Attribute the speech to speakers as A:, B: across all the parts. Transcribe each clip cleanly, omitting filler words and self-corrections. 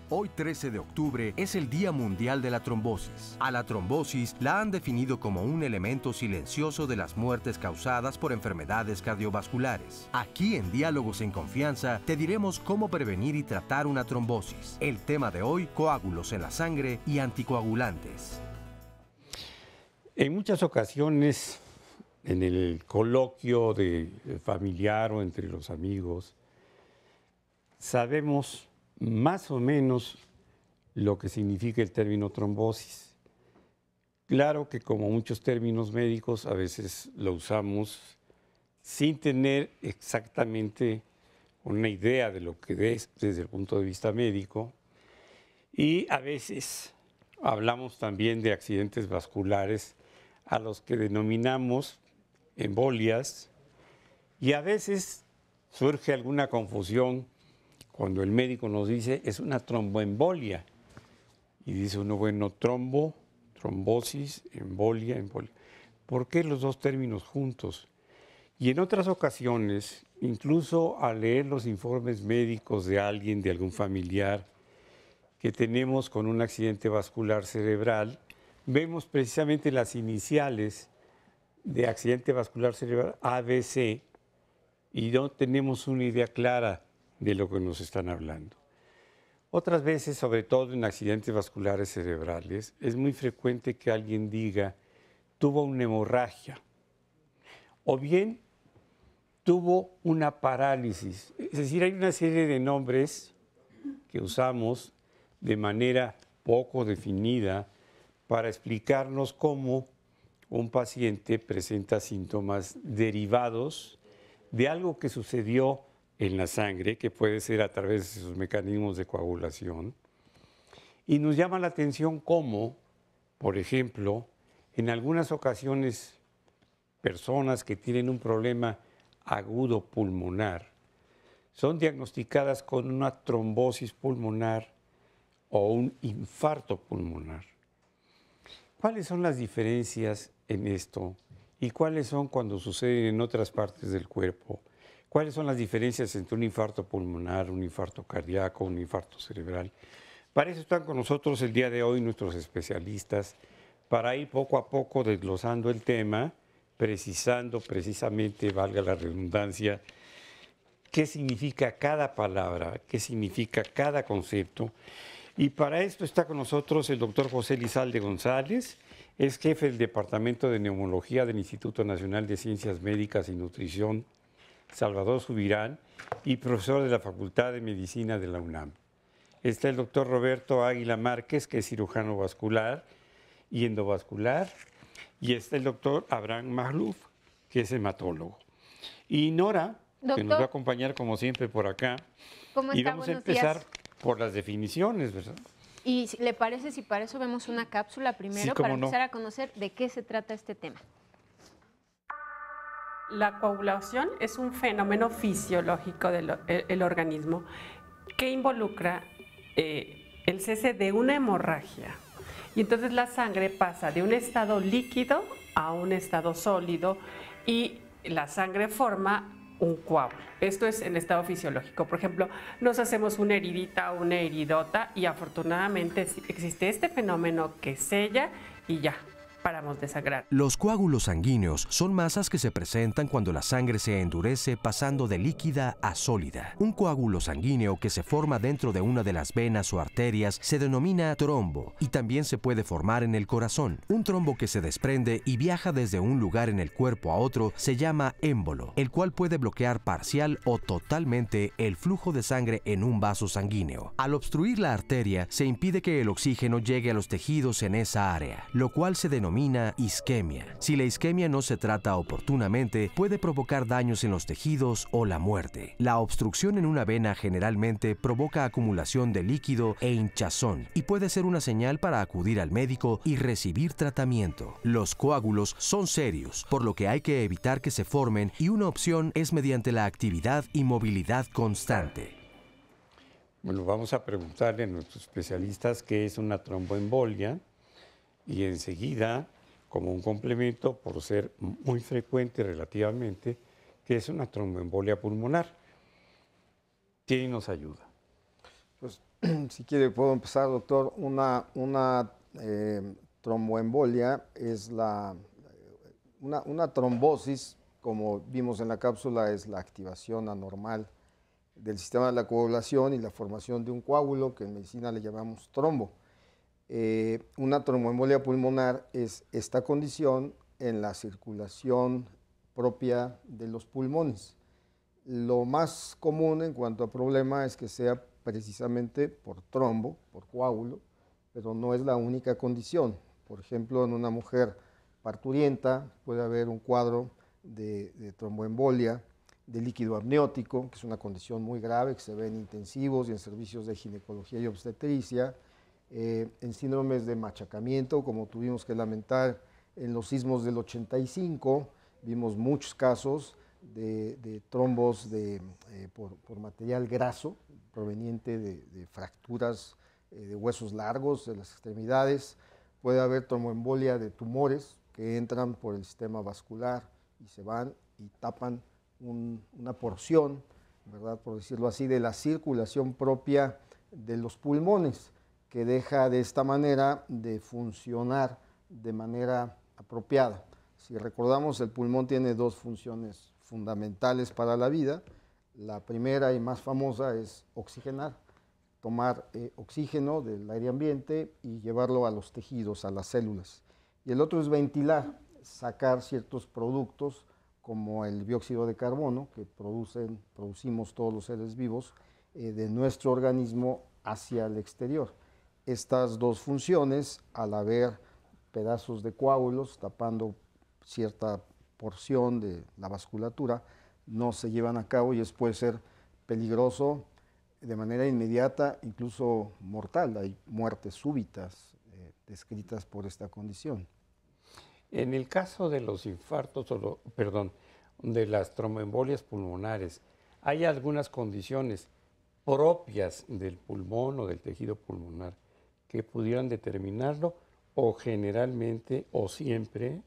A: Hoy, 13 de octubre, es el Día Mundial de la Trombosis. A la trombosis la han definido como un elemento silencioso de las muertes causadas por enfermedades cardiovasculares. Aquí en Diálogos en Confianza te diremos cómo prevenir y tratar una trombosis. El tema de hoy, coágulos en la sangre y anticoagulantes.
B: En muchas ocasiones, en el coloquio de familiar o entre los amigos, sabemos más o menos lo que significa el término trombosis. Claro que como muchos términos médicos a veces lo usamos sin tener exactamente una idea de lo que es desde el punto de vista médico, y a veces hablamos también de accidentes vasculares a los que denominamos embolias, y a veces surge alguna confusión cuando el médico nos dice es una tromboembolia. Y dice uno, bueno, trombo, trombosis, embolia, embolia. ¿Por qué los dos términos juntos? Y en otras ocasiones, incluso al leer los informes médicos de alguien, de algún familiar que tenemos con un accidente vascular cerebral, vemos precisamente las iniciales de accidente vascular cerebral ABC y no tenemos una idea clara de lo que nos están hablando. Otras veces, sobre todo en accidentes vasculares cerebrales, es muy frecuente que alguien diga tuvo una hemorragia o bien tuvo una parálisis. Es decir, hay una serie de nombres que usamos de manera poco definida para explicarnos cómo un paciente presenta síntomas derivados de algo que sucedió en la sangre, que puede ser a través de sus mecanismos de coagulación. Y nos llama la atención cómo, por ejemplo, en algunas ocasiones, personas que tienen un problema agudo pulmonar son diagnosticadas con una trombosis pulmonar o un infarto pulmonar. ¿Cuáles son las diferencias en esto? ¿Y cuáles son cuando suceden en otras partes del cuerpo? ¿Cuáles son las diferencias entre un infarto pulmonar, un infarto cardíaco, un infarto cerebral? Para eso están con nosotros el día de hoy nuestros especialistas, para ir poco a poco desglosando el tema, precisando precisamente, valga la redundancia, qué significa cada palabra, qué significa cada concepto. Y para esto está con nosotros el doctor José Lizalde González, es jefe del Departamento de Neumología del Instituto Nacional de Ciencias Médicas y Nutrición Salvador Subirán y profesor de la Facultad de Medicina de la UNAM. Está el doctor Roberto Águila Márquez, que es cirujano vascular y endovascular, y está el doctor Abraham Magluf, que es hematólogo. Y Nora, doctor, que nos va a acompañar como siempre por acá.
C: ¿Cómo está?
B: Y vamos a empezar por las definiciones, ¿verdad?
C: ¿Y le parece si para eso vemos una cápsula primero, para empezar a conocer de qué se trata este tema?
D: La coagulación es un fenómeno fisiológico del organismo que involucra el cese de una hemorragia. Y entonces la sangre pasa de un estado líquido a un estado sólido y la sangre forma un coágulo. Esto es en estado fisiológico. Por ejemplo, nos hacemos una heridita o una heridota y afortunadamente existe este fenómeno que sella y ya paramos de sangrar.
A: Los coágulos sanguíneos son masas que se presentan cuando la sangre se endurece pasando de líquida a sólida. Un coágulo sanguíneo que se forma dentro de una de las venas o arterias se denomina trombo y también se puede formar en el corazón. Un trombo que se desprende y viaja desde un lugar en el cuerpo a otro se llama émbolo, el cual puede bloquear parcial o totalmente el flujo de sangre en un vaso sanguíneo. Al obstruir la arteria se impide que el oxígeno llegue a los tejidos en esa área, lo cual se denomina denomina isquemia. Si la isquemia no se trata oportunamente, puede provocar daños en los tejidos o la muerte. La obstrucción en una vena generalmente provoca acumulación de líquido e hinchazón y puede ser una señal para acudir al médico y recibir tratamiento. Los coágulos son serios, por lo que hay que evitar que se formen, y una opción es mediante la actividad y movilidad constante.
B: Bueno, vamos a preguntarle a nuestros especialistas qué es una tromboembolia y enseguida, como un complemento, por ser muy frecuente relativamente, qué es una tromboembolia pulmonar. ¿Quién nos ayuda?
E: Pues, si quiere, puedo empezar, doctor. Una tromboembolia es una trombosis, como vimos en la cápsula, es la activación anormal del sistema de la coagulación y la formación de un coágulo, que en medicina le llamamos trombo. Una tromboembolia pulmonar es esta condición en la circulación propia de los pulmones. Lo más común en cuanto a problema es que sea precisamente por trombo, por coágulo, pero no es la única condición. Por ejemplo, en una mujer parturienta puede haber un cuadro de tromboembolia de líquido amniótico, que es una condición muy grave que se ve en intensivos y en servicios de ginecología y obstetricia, en síndromes de machacamiento, como tuvimos que lamentar en los sismos del 85, vimos muchos casos de trombos por material graso proveniente de fracturas de huesos largos de las extremidades. Puede haber tromboembolia de tumores que entran por el sistema vascular y se van y tapan una porción, ¿verdad?, por decirlo así, de la circulación propia de los pulmones, que deja de esta manera de funcionar de manera apropiada. Si recordamos, el pulmón tiene dos funciones fundamentales para la vida. La primera y más famosa es oxigenar, tomar oxígeno del aire ambiente y llevarlo a los tejidos, a las células. Y el otro es ventilar, sacar ciertos productos como el dióxido de carbono que producimos todos los seres vivos de nuestro organismo hacia el exterior. Estas dos funciones, al haber pedazos de coágulos tapando cierta porción de la vasculatura, no se llevan a cabo y puede ser peligroso de manera inmediata, incluso mortal. Hay muertes súbitas descritas por esta condición.
B: En el caso de los infartos, de las tromboembolias pulmonares, ¿hay algunas condiciones propias del pulmón o del tejido pulmonar que pudieran determinarlo, o generalmente o siempre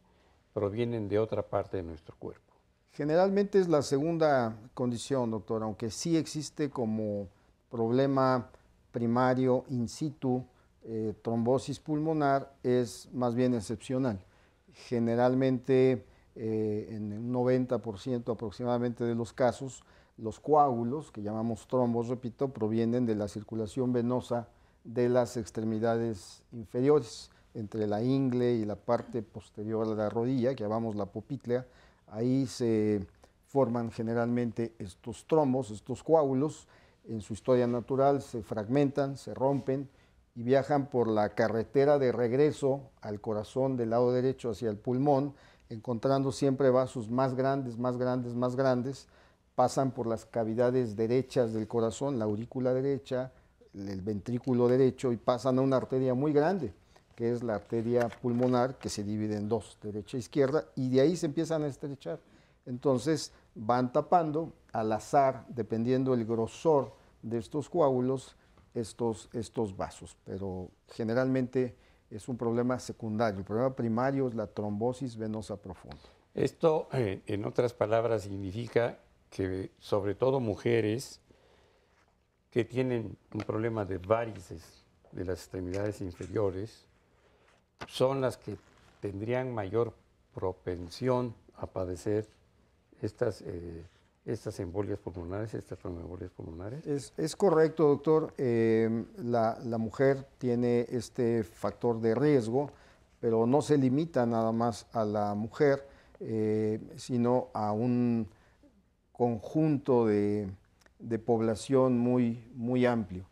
B: provienen de otra parte de nuestro cuerpo?
E: Generalmente es la segunda condición, doctor, aunque sí existe como problema primario in situ, trombosis pulmonar es más bien excepcional. Generalmente en un 90% aproximadamente de los casos, los coágulos, que llamamos trombos, repito, provienen de la circulación venosa de las extremidades inferiores, entre la ingle y la parte posterior de la rodilla, que llamamos la popitlea. Ahí se forman generalmente estos trombos, estos coágulos. En su historia natural se fragmentan, se rompen y viajan por la carretera de regreso al corazón del lado derecho hacia el pulmón, encontrando siempre vasos más grandes, más grandes, más grandes. Pasan por las cavidades derechas del corazón, la aurícula derecha, el ventrículo derecho, y pasan a una arteria muy grande, que es la arteria pulmonar, que se divide en dos, derecha e izquierda, y de ahí se empiezan a estrechar. Entonces van tapando al azar, dependiendo del grosor de estos coágulos, estos vasos, pero generalmente es un problema secundario. El problema primario es la trombosis venosa profunda.
B: Esto, en otras palabras, significa que sobre todo mujeres que tienen un problema de varices de las extremidades inferiores son las que tendrían mayor propensión a padecer estas embolias pulmonares, estas tromboembolias pulmonares.
E: Es correcto, doctor. La mujer tiene este factor de riesgo, pero no se limita nada más a la mujer, sino a un conjunto de población muy amplio.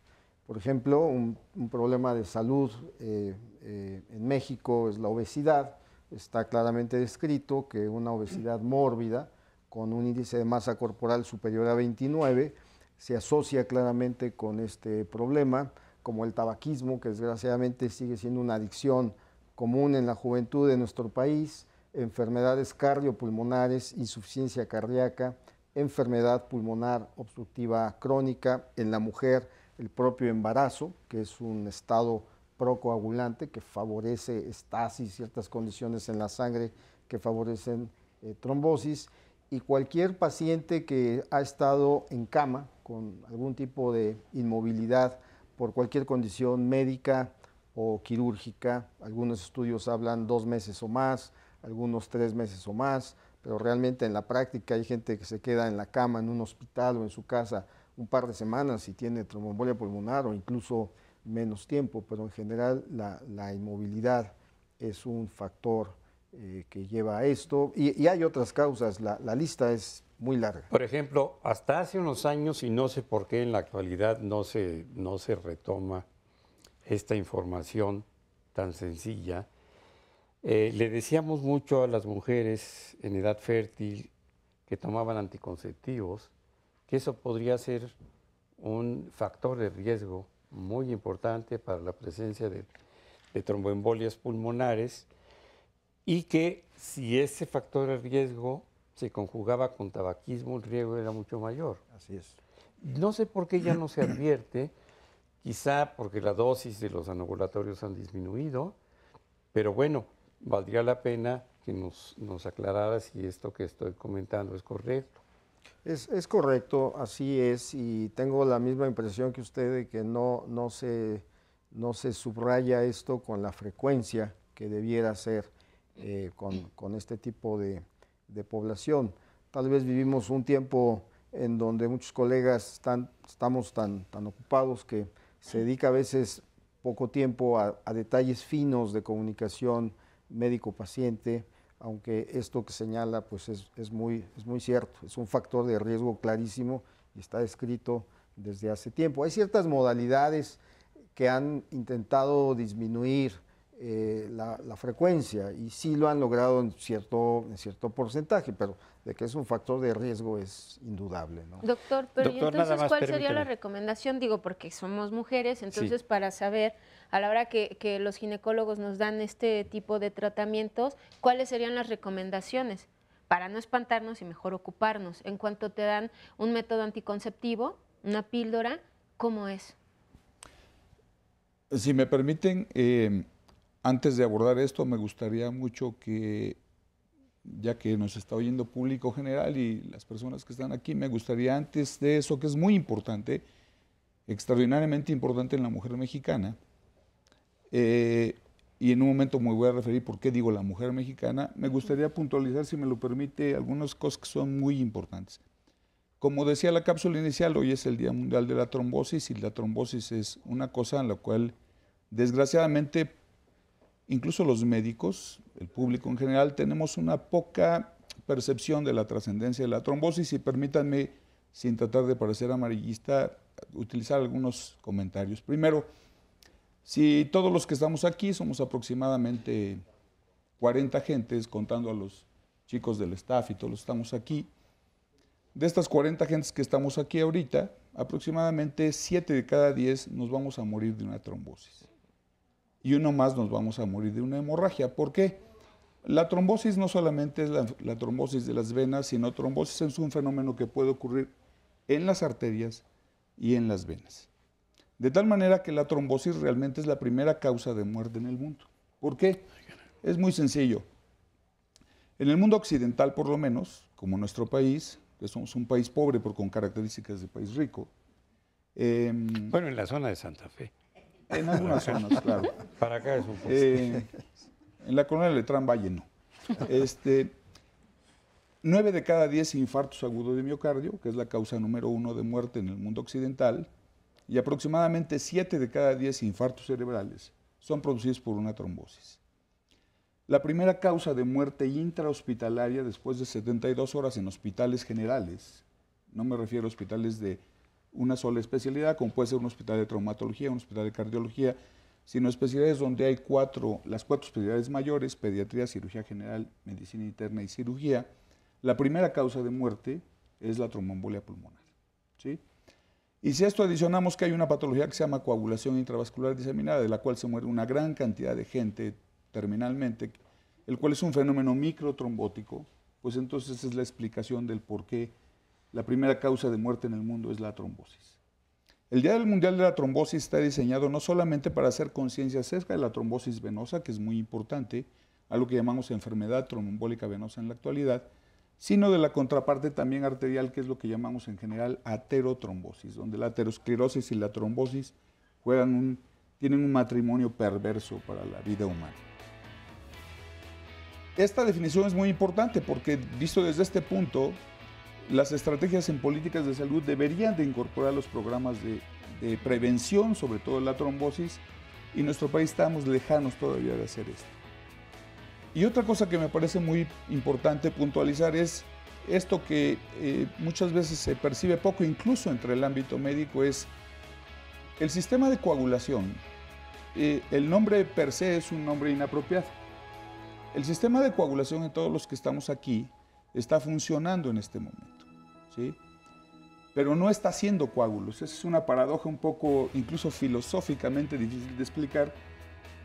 E: Por ejemplo, un problema de salud en México es la obesidad. está claramente descrito que una obesidad mórbida con un índice de masa corporal superior a 29 se asocia claramente con este problema, como el tabaquismo, que desgraciadamente sigue siendo una adicción común en la juventud de nuestro país, enfermedades cardiopulmonares, insuficiencia cardíaca, enfermedad pulmonar obstructiva crónica en la mujer, el propio embarazo, que es un estado procoagulante que favorece estasis, ciertas condiciones en la sangre que favorecen trombosis, y cualquier paciente que ha estado en cama con algún tipo de inmovilidad por cualquier condición médica o quirúrgica. Algunos estudios hablan 2 meses o más, algunos 3 meses o más, pero realmente en la práctica hay gente que se queda en la cama en un hospital o en su casa un par de semanas y tiene tromboembolia pulmonar o incluso menos tiempo, pero en general la inmovilidad es un factor que lleva a esto, y hay otras causas, la lista es muy larga.
B: Por ejemplo, hasta hace unos años, y no sé por qué en la actualidad no se retoma esta información tan sencilla, le decíamos mucho a las mujeres en edad fértil que tomaban anticonceptivos que eso podría ser un factor de riesgo muy importante para la presencia de tromboembolias pulmonares, y que si ese factor de riesgo se conjugaba con tabaquismo, el riesgo era mucho mayor.
E: Así es.
B: No sé por qué ya no se advierte, quizá porque la dosis de los anovulatorios han disminuido, pero bueno, valdría la pena que nos aclarara si esto que estoy comentando es correcto.
E: Es correcto, así es, y tengo la misma impresión que usted de que no se subraya esto con la frecuencia que debiera ser con este tipo de población. Tal vez vivimos un tiempo en donde muchos colegas estamos tan ocupados que se dedica a veces poco tiempo a detalles finos de comunicación médico-paciente, aunque esto que señala pues es muy cierto, es un factor de riesgo clarísimo y está descrito desde hace tiempo. Hay ciertas modalidades que han intentado disminuir la frecuencia y sí lo han logrado en cierto porcentaje, pero de que es un factor de riesgo es indudable, ¿no?
C: Doctor, pero ¿y entonces cuál sería la recomendación? Digo, porque somos mujeres, entonces para saber, a la hora que los ginecólogos nos dan este tipo de tratamientos, ¿cuáles serían las recomendaciones? Para no espantarnos y mejor ocuparnos. En cuanto te dan un método anticonceptivo, una píldora, ¿cómo es?
F: Si me permiten, antes de abordar esto, me gustaría mucho que, ya que nos está oyendo público general y las personas que están aquí, me gustaría antes de eso, que es muy importante, extraordinariamente importante en la mujer mexicana, y en un momento me voy a referir por qué digo la mujer mexicana, me gustaría puntualizar, si me lo permite, algunas cosas que son muy importantes. Como decía la cápsula inicial, hoy es el Día Mundial de la Trombosis, y la trombosis es una cosa en la cual, desgraciadamente, incluso los médicos, el público en general, tenemos una poca percepción de la trascendencia de la trombosis, y permítanme, sin tratar de parecer amarillista, utilizar algunos comentarios. Primero, si todos los que estamos aquí somos aproximadamente 40 gentes, contando a los chicos del staff y todos los que estamos aquí, de estas 40 gentes que estamos aquí ahorita, aproximadamente 7 de cada 10 nos vamos a morir de una trombosis. Y uno más nos vamos a morir de una hemorragia. ¿Por qué? La trombosis no solamente es la trombosis de las venas, sino trombosis es un fenómeno que puede ocurrir en las arterias y en las venas. De tal manera que la trombosis realmente es la primera causa de muerte en el mundo. ¿Por qué? Es muy sencillo. En el mundo occidental, por lo menos, como nuestro país, que somos un país pobre pero con características de país rico.
B: Bueno, en la zona de Santa Fe.
F: En algunas zonas, claro.
B: Para acá es un poco.
F: En la colonia Letrán Valle no. 9 de cada 10 infartos agudos de miocardio, que es la causa número 1 de muerte en el mundo occidental, y aproximadamente 7 de cada 10 infartos cerebrales son producidos por una trombosis. La primera causa de muerte intrahospitalaria después de 72 horas en hospitales generales, no me refiero a hospitales de una sola especialidad, como puede ser un hospital de traumatología, un hospital de cardiología, sino especialidades donde hay las cuatro especialidades mayores: pediatría, cirugía general, medicina interna y cirugía. La primera causa de muerte es la tromboembolia pulmonar, ¿sí? Y si a esto adicionamos que hay una patología que se llama coagulación intravascular diseminada, de la cual se muere una gran cantidad de gente terminalmente, el cual es un fenómeno microtrombótico, pues entonces es la explicación del por qué la primera causa de muerte en el mundo es la trombosis. El Día Mundial de la Trombosis está diseñado no solamente para hacer conciencia acerca de la trombosis venosa, que es muy importante, algo que llamamos enfermedad tromboembólica venosa en la actualidad, sino de la contraparte también arterial, que es lo que llamamos en general aterotrombosis, donde la aterosclerosis y la trombosis tienen un matrimonio perverso para la vida humana. Esta definición es muy importante porque, visto desde este punto, las estrategias en políticas de salud deberían de incorporar los programas de prevención, sobre todo la trombosis, y en nuestro país estamos lejanos todavía de hacer esto. Y otra cosa que me parece muy importante puntualizar es esto que muchas veces se percibe poco, incluso entre el ámbito médico, es el sistema de coagulación. El nombre per se es un nombre inapropiado. El sistema de coagulación en todos los que estamos aquí está funcionando en este momento, ¿sí? Pero no está haciendo coágulos. Esa es una paradoja un poco, incluso filosóficamente difícil de explicar,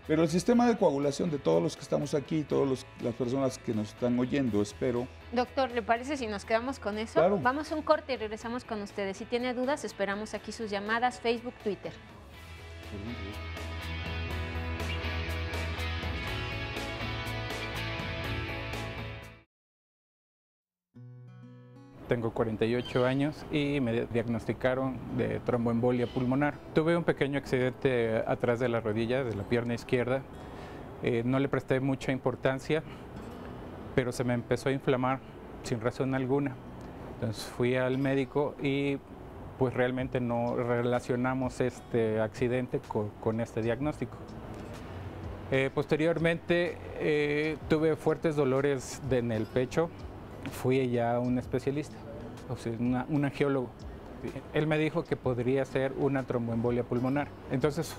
F: pero el sistema de coagulación de todos los que estamos aquí, todas las personas que nos están oyendo, espero.
C: Doctor, ¿le parece si nos quedamos con eso?
F: Claro.
C: Vamos a un corte y regresamos con ustedes. Si tiene dudas, esperamos aquí sus llamadas, Facebook, Twitter.
G: Tengo 48 años y me diagnosticaron de tromboembolia pulmonar. Tuve un pequeño accidente atrás de la rodilla, de la pierna izquierda. No le presté mucha importancia, pero se me empezó a inflamar sin razón alguna. Entonces fui al médico y pues realmente no relacionamos este accidente con este diagnóstico. Posteriormente tuve fuertes dolores en el pecho. Fui ya a un especialista, o sea, un angiólogo. Él me dijo que podría ser una tromboembolia pulmonar. Entonces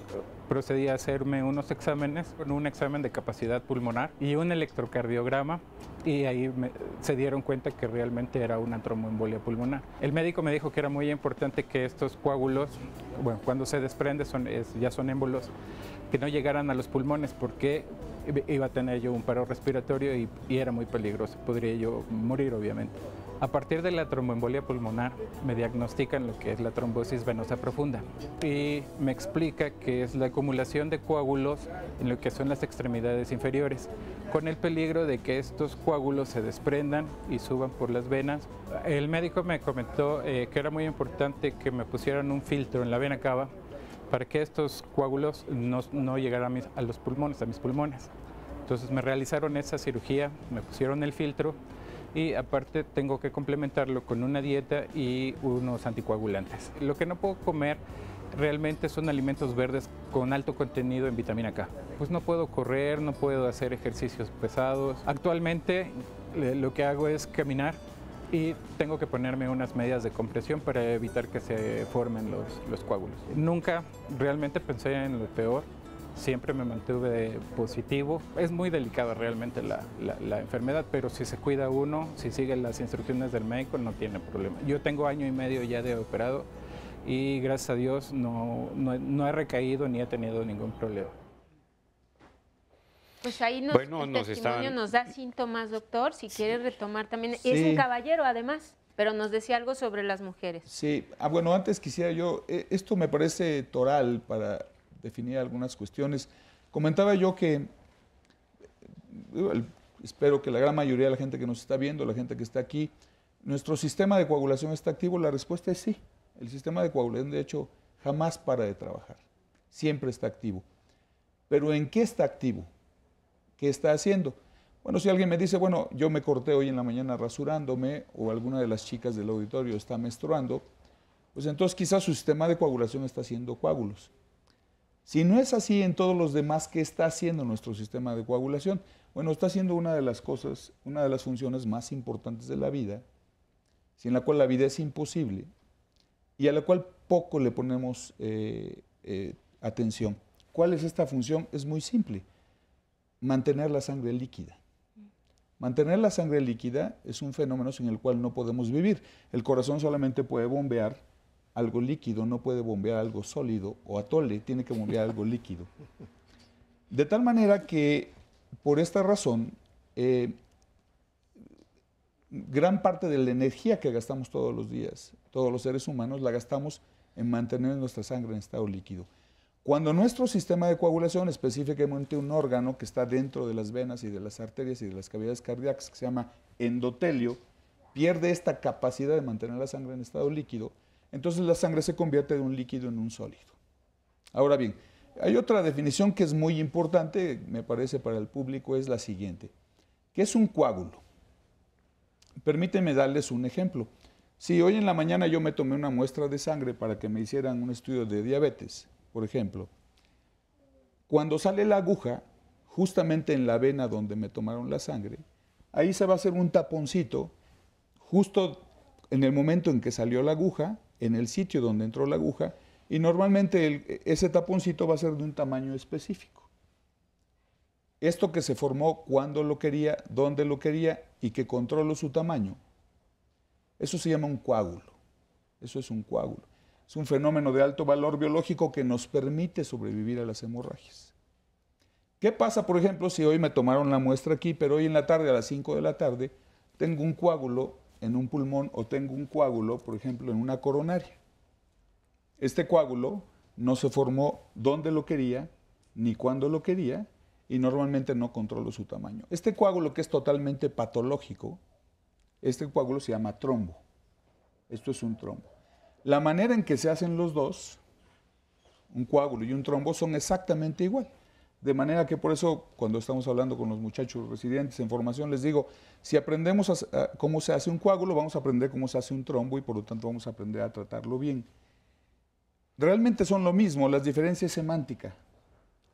G: procedí a hacerme unos exámenes, un examen de capacidad pulmonar y un electrocardiograma, y ahí se dieron cuenta que realmente era una tromboembolia pulmonar. El médico me dijo que era muy importante que estos coágulos, bueno, cuando se desprende ya son émbolos, que no llegaran a los pulmones porque iba a tener yo un paro respiratorio y era muy peligroso, podría yo morir obviamente. A partir de la tromboembolia pulmonar me diagnostican lo que es la trombosis venosa profunda y me explica que es la acumulación de coágulos en lo que son las extremidades inferiores, con el peligro de que estos coágulos se desprendan y suban por las venas. El médico me comentó que era muy importante que me pusieran un filtro en la vena cava para que estos coágulos no llegaran a los pulmones, a mis pulmones. Entonces me realizaron esa cirugía, me pusieron el filtro y aparte tengo que complementarlo con una dieta y unos anticoagulantes. Lo que no puedo comer realmente son alimentos verdes con alto contenido en vitamina K. Pues no puedo correr, no puedo hacer ejercicios pesados. Actualmente lo que hago es caminar y tengo que ponerme unas medias de compresión para evitar que se formen los coágulos. Nunca realmente pensé en lo peor, siempre me mantuve positivo. Es muy delicada realmente la enfermedad, pero si se cuida uno, si sigue las instrucciones del médico, no tiene problema. Yo tengo 1 año y medio ya de operado y gracias a Dios no he recaído ni he tenido ningún problema.
C: Pues ahí el testimonio nos da síntomas, doctor, si quiere retomar también. Sí. Es un caballero además, pero nos decía algo sobre las mujeres.
F: Sí, bueno, antes quisiera yo, esto me parece toral para definir algunas cuestiones. Comentaba yo que espero que la gran mayoría de la gente que nos está viendo, la gente que está aquí, ¿nuestro sistema de coagulación está activo? La respuesta es sí. El sistema de coagulación, de hecho, jamás para de trabajar. Siempre está activo. ¿Pero en qué está activo? ¿Qué está haciendo? Bueno, si alguien me dice, bueno, yo me corté hoy en la mañana rasurándome, o alguna de las chicas del auditorio está menstruando, pues entonces quizás su sistema de coagulación está haciendo coágulos. Si no es así en todos los demás, ¿qué está haciendo nuestro sistema de coagulación? Bueno, está haciendo una de las cosas, una de las funciones más importantes de la vida, sin la cual la vida es imposible y a la cual poco le ponemos atención, ¿Cuál es esta función? Es muy simple, mantener la sangre líquida. Mantener la sangre líquida es un fenómeno sin el cual no podemos vivir. El corazón solamente puede bombear algo líquido, no puede bombear algo sólido o atole, tiene que bombear algo líquido. De tal manera que, por esta razón, gran parte de la energía que gastamos todos los días, todos los seres humanos, la gastamos en mantener nuestra sangre en estado líquido. Cuando nuestro sistema de coagulación, específicamente un órgano que está dentro de las venas y de las arterias y de las cavidades cardíacas, que se llama endotelio, pierde esta capacidad de mantener la sangre en estado líquido, entonces la sangre se convierte de un líquido en un sólido. Ahora bien, hay otra definición que es muy importante, me parece, para el público, es la siguiente. ¿Qué es un coágulo? Permítanme darles un ejemplo. Si hoy en la mañana yo me tomé una muestra de sangre para que me hicieran un estudio de diabetes, por ejemplo, cuando sale la aguja, justamente en la vena donde me tomaron la sangre, ahí se va a hacer un taponcito, justo en el momento en que salió la aguja, en el sitio donde entró la aguja, y normalmente ese taponcito va a ser de un tamaño específico. Esto que se formó cuando lo quería, dónde lo quería y que controló su tamaño, eso se llama un coágulo. Eso es un coágulo. Es un fenómeno de alto valor biológico que nos permite sobrevivir a las hemorragias. ¿Qué pasa, por ejemplo, si hoy me tomaron la muestra aquí, pero hoy en la tarde, a las 5 de la tarde, tengo un coágulo en un pulmón o tengo un coágulo, por ejemplo, en una coronaria? Este coágulo no se formó donde lo quería, ni cuando lo quería, y normalmente no controlo su tamaño. Este coágulo, que es totalmente patológico, este coágulo se llama trombo. Esto es un trombo. La manera en que se hacen los dos, un coágulo y un trombo, son exactamente igual. De manera que por eso, cuando estamos hablando con los muchachos residentes en formación, les digo, si aprendemos cómo se hace un coágulo, vamos a aprender cómo se hace un trombo y por lo tanto vamos a aprender a tratarlo bien. Realmente son lo mismo, las diferencias es semántica.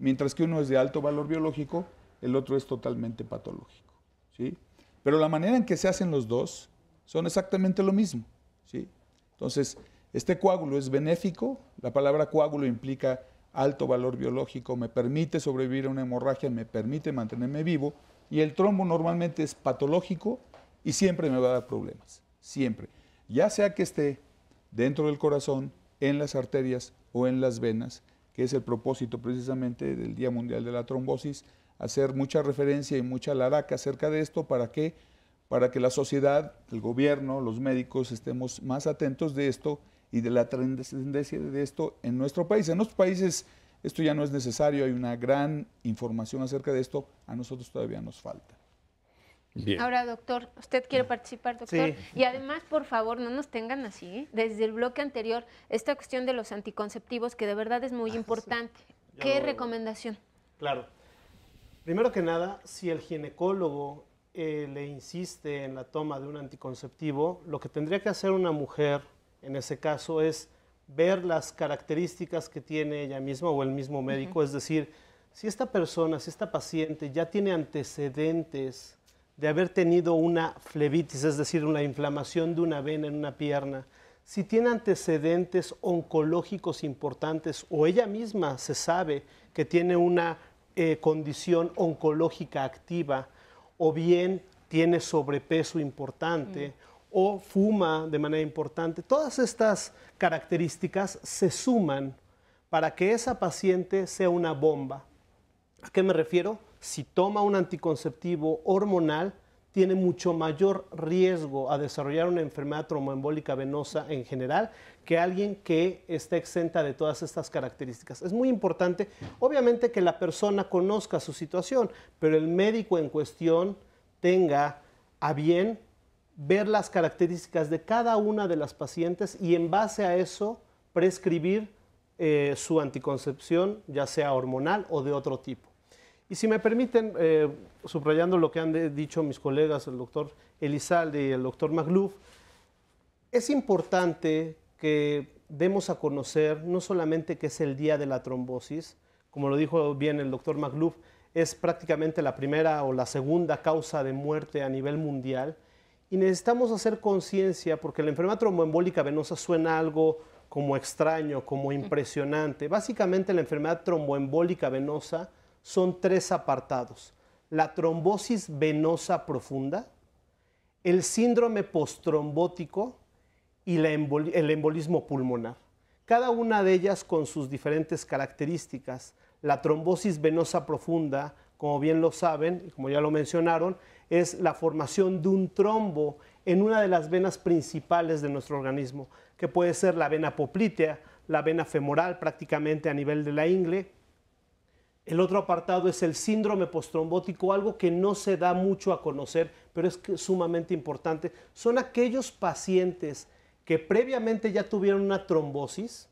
F: Mientras que uno es de alto valor biológico, el otro es totalmente patológico, ¿sí? Pero la manera en que se hacen los dos son exactamente lo mismo, ¿sí? Entonces, este coágulo es benéfico, la palabra coágulo implica alto valor biológico, me permite sobrevivir a una hemorragia, me permite mantenerme vivo, y el trombo normalmente es patológico y siempre me va a dar problemas, siempre. Ya sea que esté dentro del corazón, en las arterias o en las venas, que es el propósito precisamente del Día Mundial de la Trombosis, hacer mucha referencia y mucha laraca acerca de esto. ¿Para qué? Para que la sociedad, el gobierno, los médicos estemos más atentos de esto y de la trascendencia de esto en nuestro país. En otros países esto ya no es necesario, hay una gran información acerca de esto, a nosotros todavía nos falta.
C: Bien. Ahora, doctor, ¿usted quiere participar, doctor? Sí. Y además, por favor, no nos tengan así, ¿eh? Desde el bloque anterior, esta cuestión de los anticonceptivos, que de verdad es muy importante. Sí. ¿Qué recomendación?
H: Claro. Primero que nada, si el ginecólogo le insiste en la toma de un anticonceptivo, lo que tendría que hacer una mujer, en ese caso, es ver las características que tiene ella misma o el mismo médico. Es decir, si esta persona, si esta paciente ya tiene antecedentes de haber tenido una flebitis, es decir, una inflamación de una vena en una pierna, si tiene antecedentes oncológicos importantes o ella misma se sabe que tiene una condición oncológica activa, o bien tiene sobrepeso importante, o fuma de manera importante, todas estas características se suman para que esa paciente sea una bomba. ¿A qué me refiero? Si toma un anticonceptivo hormonal, tiene mucho mayor riesgo a desarrollar una enfermedad tromboembólica venosa en general que alguien que está exenta de todas estas características. Es muy importante, obviamente, que la persona conozca su situación, pero el médico en cuestión tenga a bien ver las características de cada una de las pacientes y en base a eso prescribir su anticoncepción, ya sea hormonal o de otro tipo. Y si me permiten, subrayando lo que han dicho mis colegas, el doctor Elizalde y el doctor Magluf, es importante que demos a conocer no solamente que es el Día de la Trombosis, como lo dijo bien el doctor Magluf, es prácticamente la primera o la segunda causa de muerte a nivel mundial, y necesitamos hacer conciencia porque la enfermedad tromboembólica venosa suena algo como extraño, como impresionante. Básicamente la enfermedad tromboembólica venosa son 3 apartados: la trombosis venosa profunda, el síndrome postrombótico y el embolismo pulmonar. Cada una de ellas con sus diferentes características. La trombosis venosa profunda, como bien lo saben, y como ya lo mencionaron, es la formación de un trombo en una de las venas principales de nuestro organismo, que puede ser la vena poplitea, la vena femoral prácticamente a nivel de la ingle. El otro apartado es el síndrome postrombótico, algo que no se da mucho a conocer, pero es sumamente importante. Son aquellos pacientes que previamente ya tuvieron una trombosis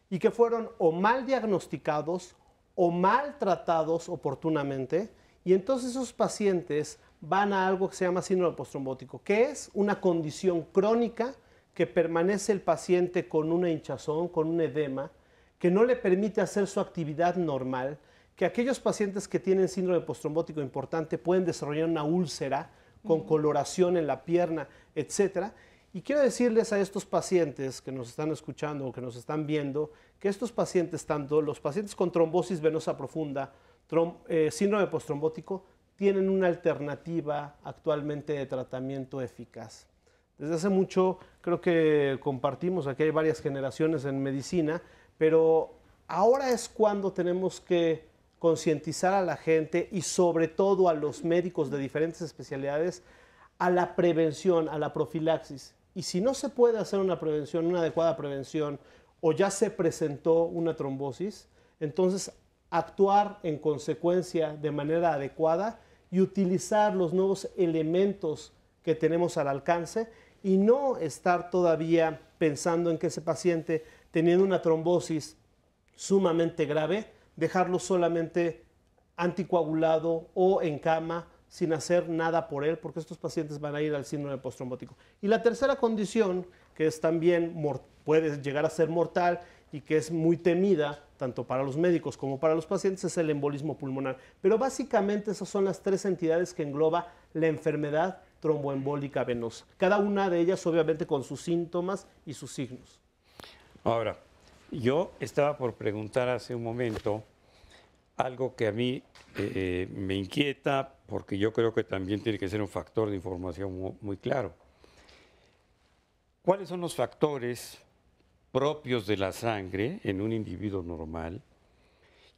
H: y que fueron o mal diagnosticados o mal tratados oportunamente, y entonces esos pacientes van a algo que se llama síndrome postrombótico, que es una condición crónica que permanece el paciente con una hinchazón, con un edema, que no le permite hacer su actividad normal, que aquellos pacientes que tienen síndrome postrombótico importante pueden desarrollar una úlcera con coloración en la pierna, etc. Y quiero decirles a estos pacientes que nos están escuchando o que nos están viendo, que estos pacientes, tanto los pacientes con trombosis venosa profunda, síndrome postrombótico, tienen una alternativa actualmente de tratamiento eficaz. Desde hace mucho creo que compartimos, aquí hay varias generaciones en medicina, pero ahora es cuando tenemos que concientizar a la gente y sobre todo a los médicos de diferentes especialidades a la prevención, a la profilaxis. Y si no se puede hacer una prevención, una adecuada prevención, o ya se presentó una trombosis, entonces actuar en consecuencia de manera adecuada y utilizar los nuevos elementos que tenemos al alcance y no estar todavía pensando en que ese paciente, teniendo una trombosis sumamente grave, dejarlo solamente anticoagulado o en cama sin hacer nada por él, porque estos pacientes van a ir al síndrome postrombótico. Y la tercera condición, que es también puede llegar a ser mortal y que es muy temida, tanto para los médicos como para los pacientes, es el embolismo pulmonar. Pero básicamente esas son las 3 entidades que engloba la enfermedad tromboembólica venosa. Cada una de ellas, obviamente, con sus síntomas y sus signos.
B: Ahora, yo estaba por preguntar hace un momento algo que a mí me inquieta, porque yo creo que también tiene que ser un factor de información muy claro. ¿Cuáles son los factores propios de la sangre en un individuo normal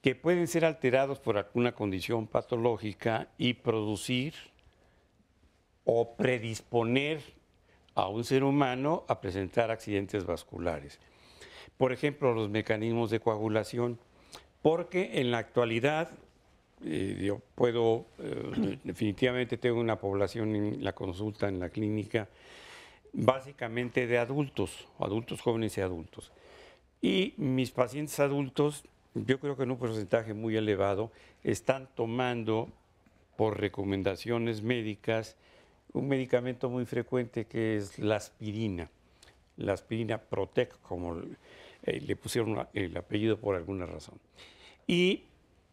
B: que pueden ser alterados por alguna condición patológica y producir o predisponer a un ser humano a presentar accidentes vasculares? Por ejemplo, los mecanismos de coagulación, porque en la actualidad yo puedo, definitivamente tengo una población en la consulta, en la clínica, básicamente de adultos jóvenes y adultos. Y mis pacientes adultos, yo creo que en un porcentaje muy elevado, están tomando por recomendaciones médicas un medicamento muy frecuente que es la aspirina Protec, como le pusieron el apellido por alguna razón. Y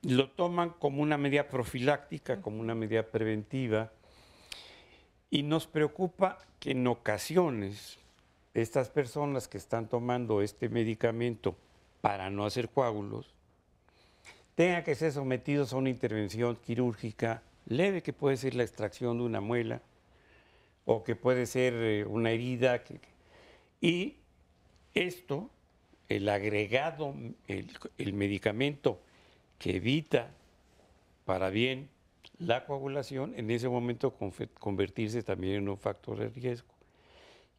B: lo toman como una medida profiláctica, como una medida preventiva, y nos preocupa que en ocasiones estas personas que están tomando este medicamento para no hacer coágulos tengan que ser sometidos a una intervención quirúrgica leve, que puede ser la extracción de una muela o que puede ser una herida. Y esto, el agregado, el medicamento que evita para bien la coagulación, en ese momento convertirse también en un factor de riesgo.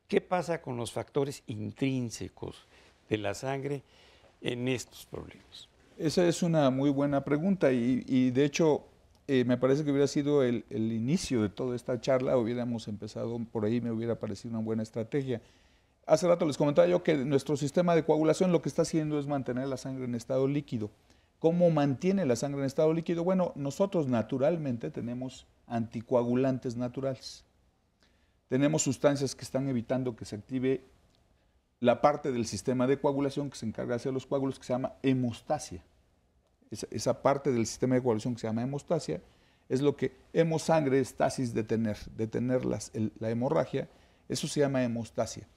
B: ¿Qué pasa con los factores intrínsecos de la sangre en estos problemas?
F: Esa es una muy buena pregunta y de hecho me parece que hubiera sido el inicio de toda esta charla, hubiéramos empezado por ahí, me hubiera parecido una buena estrategia. Hace rato les comentaba yo que nuestro sistema de coagulación lo que está haciendo es mantener la sangre en estado líquido. ¿Cómo mantiene la sangre en estado líquido? Bueno, nosotros naturalmente tenemos anticoagulantes naturales. Tenemos sustancias que están evitando que se active la parte del sistema de coagulación que se encarga de hacer los coágulos, que se llama hemostasia. Esa parte del sistema de coagulación que se llama hemostasia es lo que hemosangre, estasis, detener la hemorragia, eso se llama hemostasia.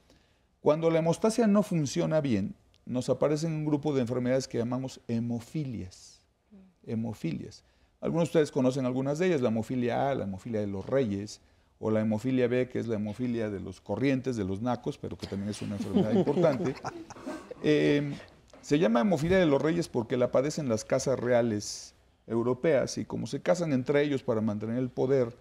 F: Cuando la hemostasia no funciona bien, nos aparecen un grupo de enfermedades que llamamos hemofilias. Hemofilias. Algunos de ustedes conocen algunas de ellas, la hemofilia A, la hemofilia de los reyes, o la hemofilia B, que es la hemofilia de los corrientes, de los nacos, pero que también es una enfermedad importante. Se llama hemofilia de los reyes porque la padecen las casas reales europeas, y como se casan entre ellos para mantener el poder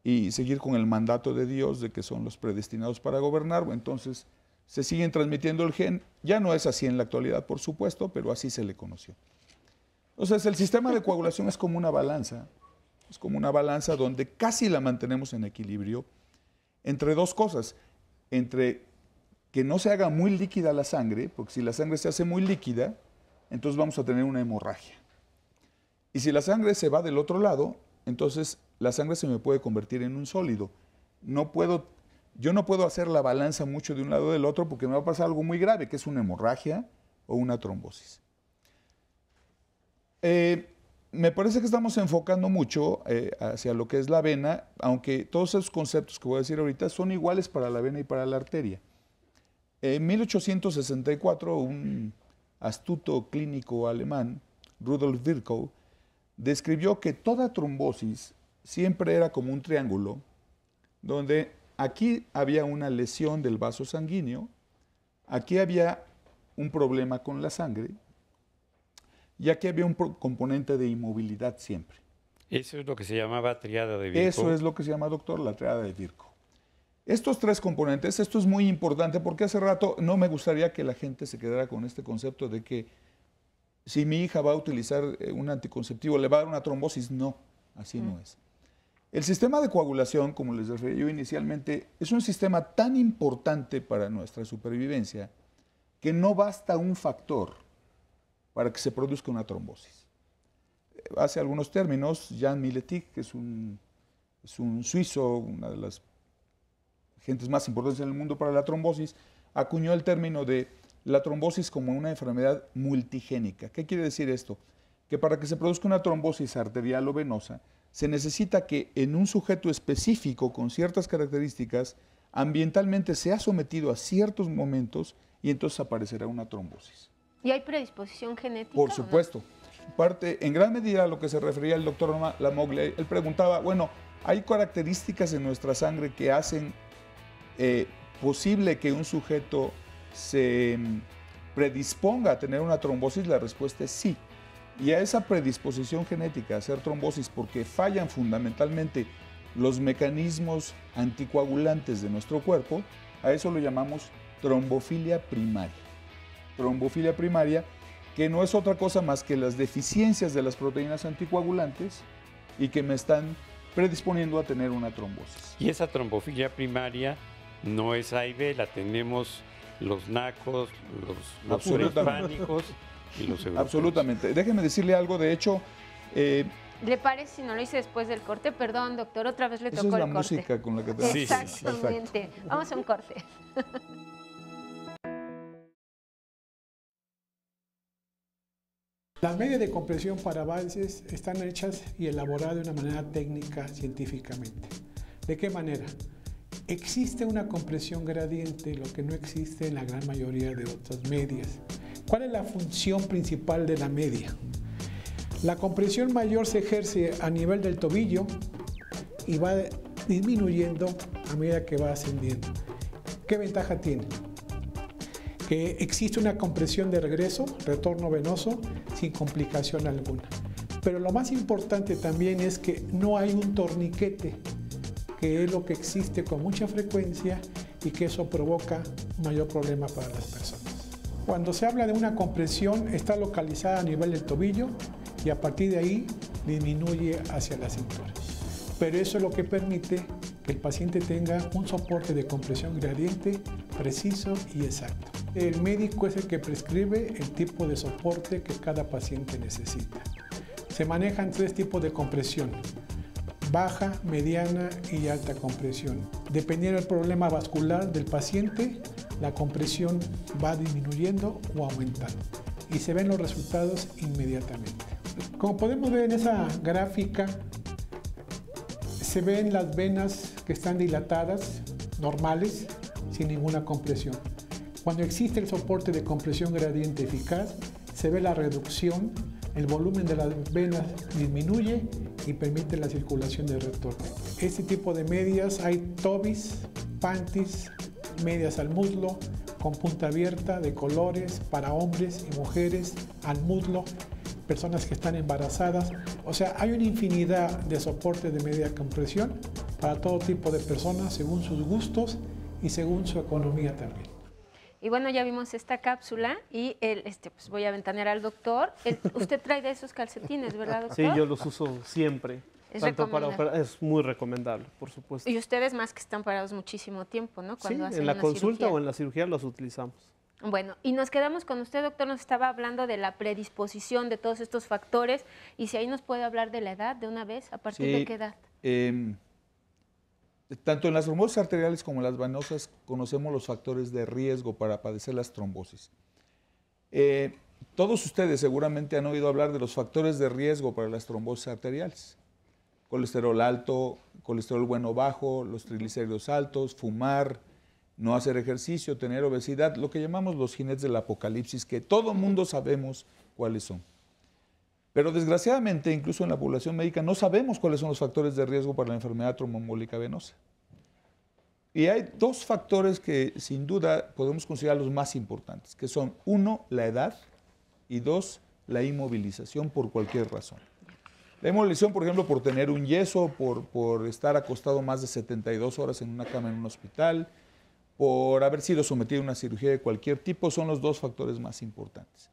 F: y seguir con el mandato de Dios de que son los predestinados para gobernar, entonces se siguen transmitiendo el gen. Ya no es así en la actualidad, por supuesto, pero así se le conoció. Entonces, el sistema de coagulación es como una balanza. Es como una balanza donde casi la mantenemos en equilibrio entre dos cosas. Entre que no se haga muy líquida la sangre, porque si la sangre se hace muy líquida, entonces vamos a tener una hemorragia. Y si la sangre se va del otro lado, entonces la sangre se me puede convertir en un sólido. Yo no puedo hacer la balanza mucho de un lado o del otro porque me va a pasar algo muy grave, que es una hemorragia o una trombosis. Me parece que estamos enfocando mucho hacia lo que es la vena, aunque todos esos conceptos que voy a decir ahorita son iguales para la vena y para la arteria. En 1864, un astuto clínico alemán, Rudolf Virchow, describió que toda trombosis siempre era como un triángulo, donde aquí había una lesión del vaso sanguíneo, aquí había un problema con la sangre, y aquí había un componente de inmovilidad siempre.
B: Eso es lo que se llamaba triada de Virchow.
F: Eso es lo que se llama, doctor, la triada de Virchow. Estos tres componentes, esto es muy importante porque hace rato no me gustaría que la gente se quedara con este concepto de que si mi hija va a utilizar un anticonceptivo le va a dar una trombosis. No, así no es. El sistema de coagulación, como les referí yo inicialmente, es un sistema tan importante para nuestra supervivencia que no basta un factor para que se produzca una trombosis. Hace algunos términos, Jan Miletic, que es un suizo, una de las gentes más importantes en el mundo para la trombosis, acuñó el término de la trombosis como una enfermedad multigénica. ¿Qué quiere decir esto? Que para que se produzca una trombosis arterial o venosa, se necesita que en un sujeto específico con ciertas características, ambientalmente sea sometido a ciertos momentos y entonces aparecerá una trombosis.
C: ¿Y hay predisposición genética?
F: Por supuesto. Parte, en gran medida a lo que se refería el doctor Lamoglia, él preguntaba, bueno, ¿hay características en nuestra sangre que hacen posible que un sujeto se predisponga a tener una trombosis? La respuesta es sí. Y a esa predisposición genética a hacer trombosis, porque fallan fundamentalmente los mecanismos anticoagulantes de nuestro cuerpo, a eso lo llamamos trombofilia primaria. Trombofilia primaria, que no es otra cosa más que las deficiencias de las proteínas anticoagulantes y que me están predisponiendo a tener una trombosis.
B: Y esa trombofilia primaria no es A y B, la tenemos los nacos, los prehispánicos y los europeos.
F: Absolutamente. Déjeme decirle algo, de hecho...
C: ¿Le parece si no lo hice después del corte? Perdón, doctor, otra vez le tocó el corte.
F: Esa es la música con la que te...
C: Exactamente. Sí. Vamos a un corte.
I: Las medias de compresión para avances están hechas y elaboradas de una manera técnica científicamente. ¿De qué manera? Existe una compresión gradiente, lo que no existe en la gran mayoría de otras medias. ¿Cuál es la función principal de la media? La compresión mayor se ejerce a nivel del tobillo y va disminuyendo a medida que va ascendiendo. ¿Qué ventaja tiene? Que existe una compresión de regreso, retorno venoso, sin complicación alguna. Pero lo más importante también es que no hay un torniquete, que es lo que existe con mucha frecuencia y que eso provoca un mayor problema para las personas. Cuando se habla de una compresión, está localizada a nivel del tobillo y a partir de ahí disminuye hacia la cintura. Pero eso es lo que permite que el paciente tenga un soporte de compresión gradiente preciso y exacto. El médico es el que prescribe el tipo de soporte que cada paciente necesita. Se manejan tres tipos de compresión: baja, mediana y alta compresión. Dependiendo del problema vascular del paciente, la compresión va disminuyendo o aumentando y se ven los resultados inmediatamente. Como podemos ver en esa gráfica, se ven las venas que están dilatadas, normales, sin ninguna compresión. Cuando existe el soporte de compresión gradiente eficaz, se ve la reducción, el volumen de las venas disminuye y permite la circulación de retorno. Este tipo de medias hay tobis, panties, medias al muslo, con punta abierta, de colores, para hombres y mujeres, al muslo, personas que están embarazadas. O sea, hay una infinidad de soportes de media compresión para todo tipo de personas, según sus gustos y según su economía también.
C: Y bueno, ya vimos esta cápsula y pues voy a ventanear al doctor. Usted trae de esos calcetines, ¿verdad, doctor?
H: Sí, yo los uso siempre. Es muy recomendable, por supuesto.
C: Y ustedes más que están parados muchísimo tiempo, ¿no?
H: Cuando hacen en la consulta o en la cirugía los utilizamos.
C: Bueno, y nos quedamos con usted, doctor, nos estaba hablando de la predisposición de todos estos factores y si ahí nos puede hablar de la edad de una vez, ¿a partir de qué edad?
F: Tanto en las trombosis arteriales como en las venosas conocemos los factores de riesgo para padecer las trombosis. Todos ustedes seguramente han oído hablar de los factores de riesgo para las trombosis arteriales. Colesterol alto, colesterol bueno bajo, los triglicéridos altos, fumar, no hacer ejercicio, tener obesidad, lo que llamamos los jinetes del apocalipsis, que todo mundo sabemos cuáles son. Pero desgraciadamente, incluso en la población médica, no sabemos cuáles son los factores de riesgo para la enfermedad tromboembólica venosa. Y hay dos factores que sin duda podemos considerar los más importantes, que son, uno, la edad, y dos, la inmovilización por cualquier razón. La inmovilización, por ejemplo, por tener un yeso, por estar acostado más de 72 horas en una cama en un hospital, por haber sido sometido a una cirugía de cualquier tipo, son los dos factores más importantes.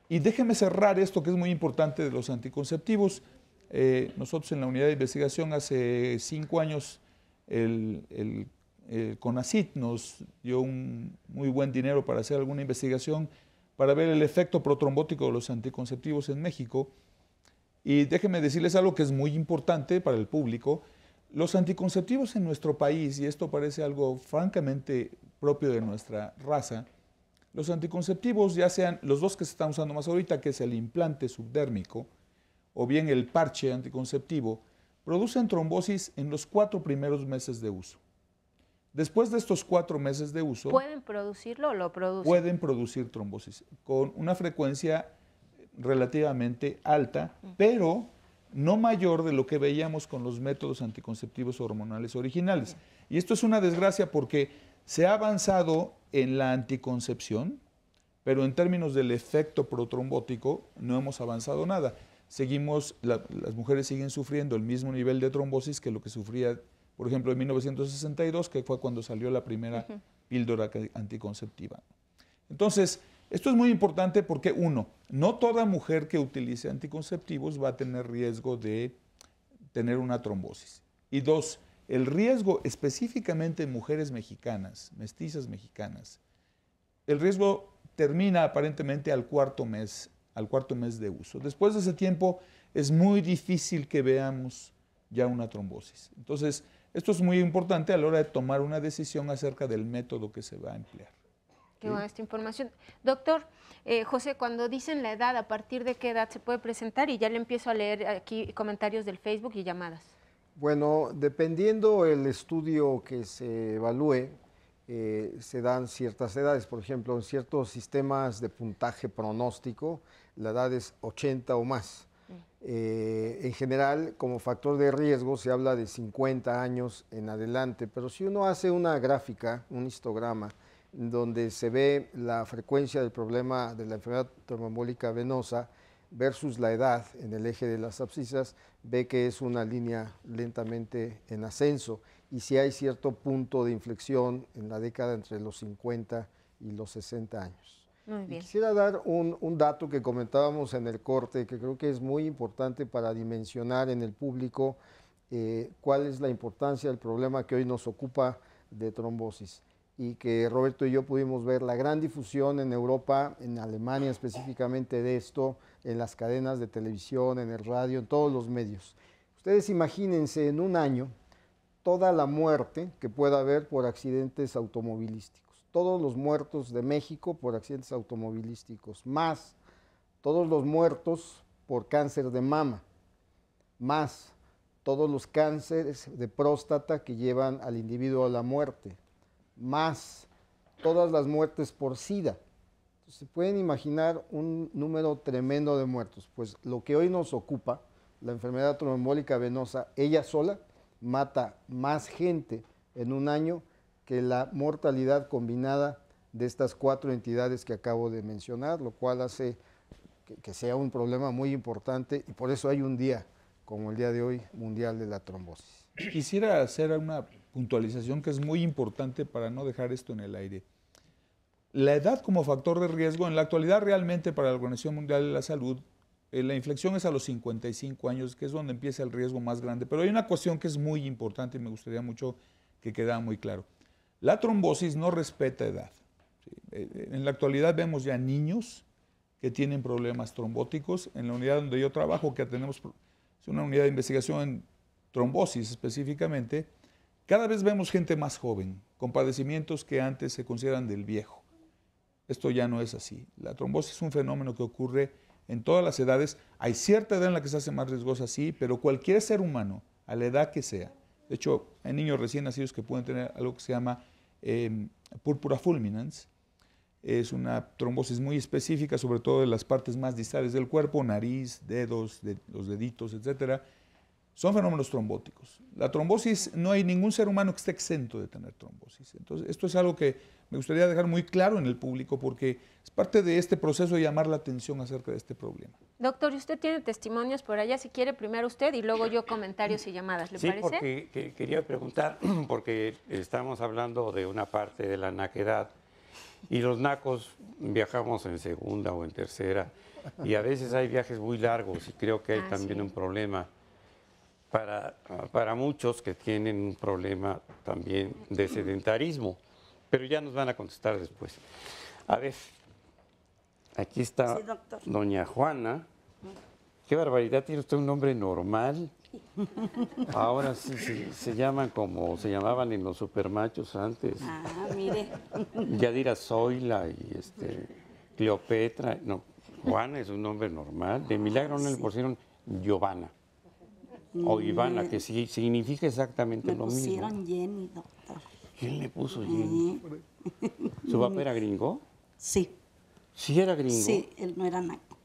F: Y déjeme cerrar esto que es muy importante de los anticonceptivos. Nosotros en la unidad de investigación hace 5 años el CONACYT nos dio un muy buen dinero para hacer alguna investigación para ver el efecto protrombótico de los anticonceptivos en México. Y déjenme decirles algo que es muy importante para el público. Los anticonceptivos en nuestro país, y esto parece algo francamente propio de nuestra raza, los anticonceptivos, ya sean los dos que se están usando más ahorita, que es el implante subdérmico, o bien el parche anticonceptivo, producen trombosis en los 4 primeros meses de uso. Después de estos 4 meses de uso...
C: ¿Pueden producirlo o lo producen?
F: Pueden producir trombosis con una frecuencia relativamente alta, pero no mayor de lo que veíamos con los métodos anticonceptivos hormonales originales. Y esto es una desgracia porque se ha avanzado en la anticoncepción, pero en términos del efecto protrombótico no hemos avanzado nada. Las mujeres siguen sufriendo el mismo nivel de trombosis que lo que sufría, por ejemplo, en 1962, que fue cuando salió la primera píldora anticonceptiva. Entonces, esto es muy importante porque, uno, no toda mujer que utilice anticonceptivos va a tener riesgo de tener una trombosis. Y dos, el riesgo específicamente en mujeres mexicanas, mestizas mexicanas, el riesgo termina aparentemente al cuarto mes de uso. Después de ese tiempo es muy difícil que veamos ya una trombosis. Entonces, esto es muy importante a la hora de tomar una decisión acerca del método que se va a emplear.
C: Qué buena esta información. Doctor, José, cuando dicen la edad, ¿a partir de qué edad se puede presentar? Y ya le empiezo a leer aquí comentarios del Facebook y llamadas.
E: Bueno, dependiendo el estudio que se evalúe, se dan ciertas edades. Por ejemplo, en ciertos sistemas de puntaje pronóstico, la edad es 80 o más. En general, como factor de riesgo, se habla de 50 años en adelante, pero si uno hace una gráfica, un histograma, donde se ve la frecuencia del problema de la enfermedad tromboembólica venosa versus la edad en el eje de las abscisas, ve que es una línea lentamente en ascenso y si hay cierto punto de inflexión en la década entre los 50 y los 60 años.
C: Muy bien.
E: Quisiera dar un dato que comentábamos en el corte, que creo que es muy importante para dimensionar en el público cuál es la importancia del problema que hoy nos ocupa de trombosis. Y que Roberto y yo pudimos ver la gran difusión en Europa, en Alemania específicamente de esto, en las cadenas de televisión, en el radio, en todos los medios. Ustedes imagínense en un año toda la muerte que pueda haber por accidentes automovilísticos. Todos los muertos de México por accidentes automovilísticos, más todos los muertos por cáncer de mama, más todos los cánceres de próstata que llevan al individuo a la muerte, más todas las muertes por SIDA. Entonces, se pueden imaginar un número tremendo de muertos. Pues lo que hoy nos ocupa, la enfermedad tromboembólica venosa, ella sola mata más gente en un año que la mortalidad combinada de estas 4 entidades que acabo de mencionar, lo cual hace que sea un problema muy importante y por eso hay un día como el día de hoy mundial de la trombosis.
F: Quisiera hacer una puntualización que es muy importante para no dejar esto en el aire. La edad como factor de riesgo, en la actualidad realmente para la Organización Mundial de la Salud, la inflexión es a los 55 años, que es donde empieza el riesgo más grande. Pero hay una cuestión que es muy importante y me gustaría mucho que quedara muy claro. La trombosis no respeta edad. En la actualidad vemos ya niños que tienen problemas trombóticos. En la unidad donde yo trabajo, que tenemos una unidad de investigación en trombosis específicamente, cada vez vemos gente más joven, con padecimientos que antes se consideran del viejo. Esto ya no es así. La trombosis es un fenómeno que ocurre en todas las edades. Hay cierta edad en la que se hace más riesgosa, sí, pero cualquier ser humano, a la edad que sea. De hecho, hay niños recién nacidos que pueden tener algo que se llama púrpura fulminans. Es una trombosis muy específica, sobre todo de las partes más distales del cuerpo, nariz, dedos, los deditos, etcétera. Son fenómenos trombóticos. La trombosis, no hay ningún ser humano que esté exento de tener trombosis. Entonces, esto es algo que me gustaría dejar muy claro en el público porque es parte de este proceso de llamar la atención acerca de este problema.
C: Doctor, usted tiene testimonios por allá, si quiere primero usted y luego yo comentarios y llamadas, ¿le parece?
B: Sí, porque quería preguntar, porque estamos hablando de una parte de la naquedad y los nacos viajamos en segunda o en tercera y a veces hay viajes muy largos y creo que hay también un problema para muchos que tienen un problema también de sedentarismo, pero ya nos van a contestar después. A ver, aquí está doña Juana. Qué barbaridad, tiene usted un nombre normal. Ahora sí se llaman como se llamaban en los supermachos antes.
J: Ah, mire.
B: Yadira Zoila y Cleopatra. No, Juana es un nombre normal. De milagro no le pusieron Giovanna. O Ivana, que sí significa exactamente lo mismo.
J: Me pusieron Jenny, doctor.
B: ¿Quién le puso Jenny? ¿Su papá era gringo?
J: Sí.
B: ¿Sí era gringo?
J: Sí, él no era naco.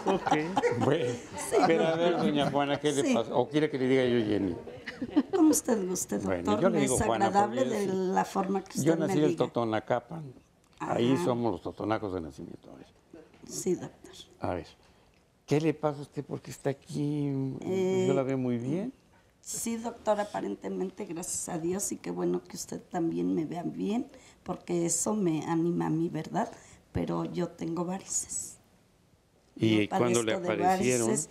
B: Okay. Bueno, sí, pero a ver, doña Juana, ¿qué le pasa? ¿O quiere que le diga yo Jenny?
J: Como usted guste, doctor.
B: Bueno, yo le digo
J: es
B: Juana,
J: agradable de la forma que usted
B: yo nací
J: me
B: del
J: diga.
B: Totonacapan. Ahí somos los totonacos de nacimiento. A ver.
J: Sí, doctor.
B: A ver, ¿qué le pasa a usted? ¿Por qué está aquí? Yo la veo muy bien.
J: Sí, doctor, aparentemente, gracias a Dios, y qué bueno que usted también me vea bien, porque eso me anima a mí, ¿verdad? Pero yo tengo varices.
B: ¿Y cuándo le aparecieron?
J: Varices,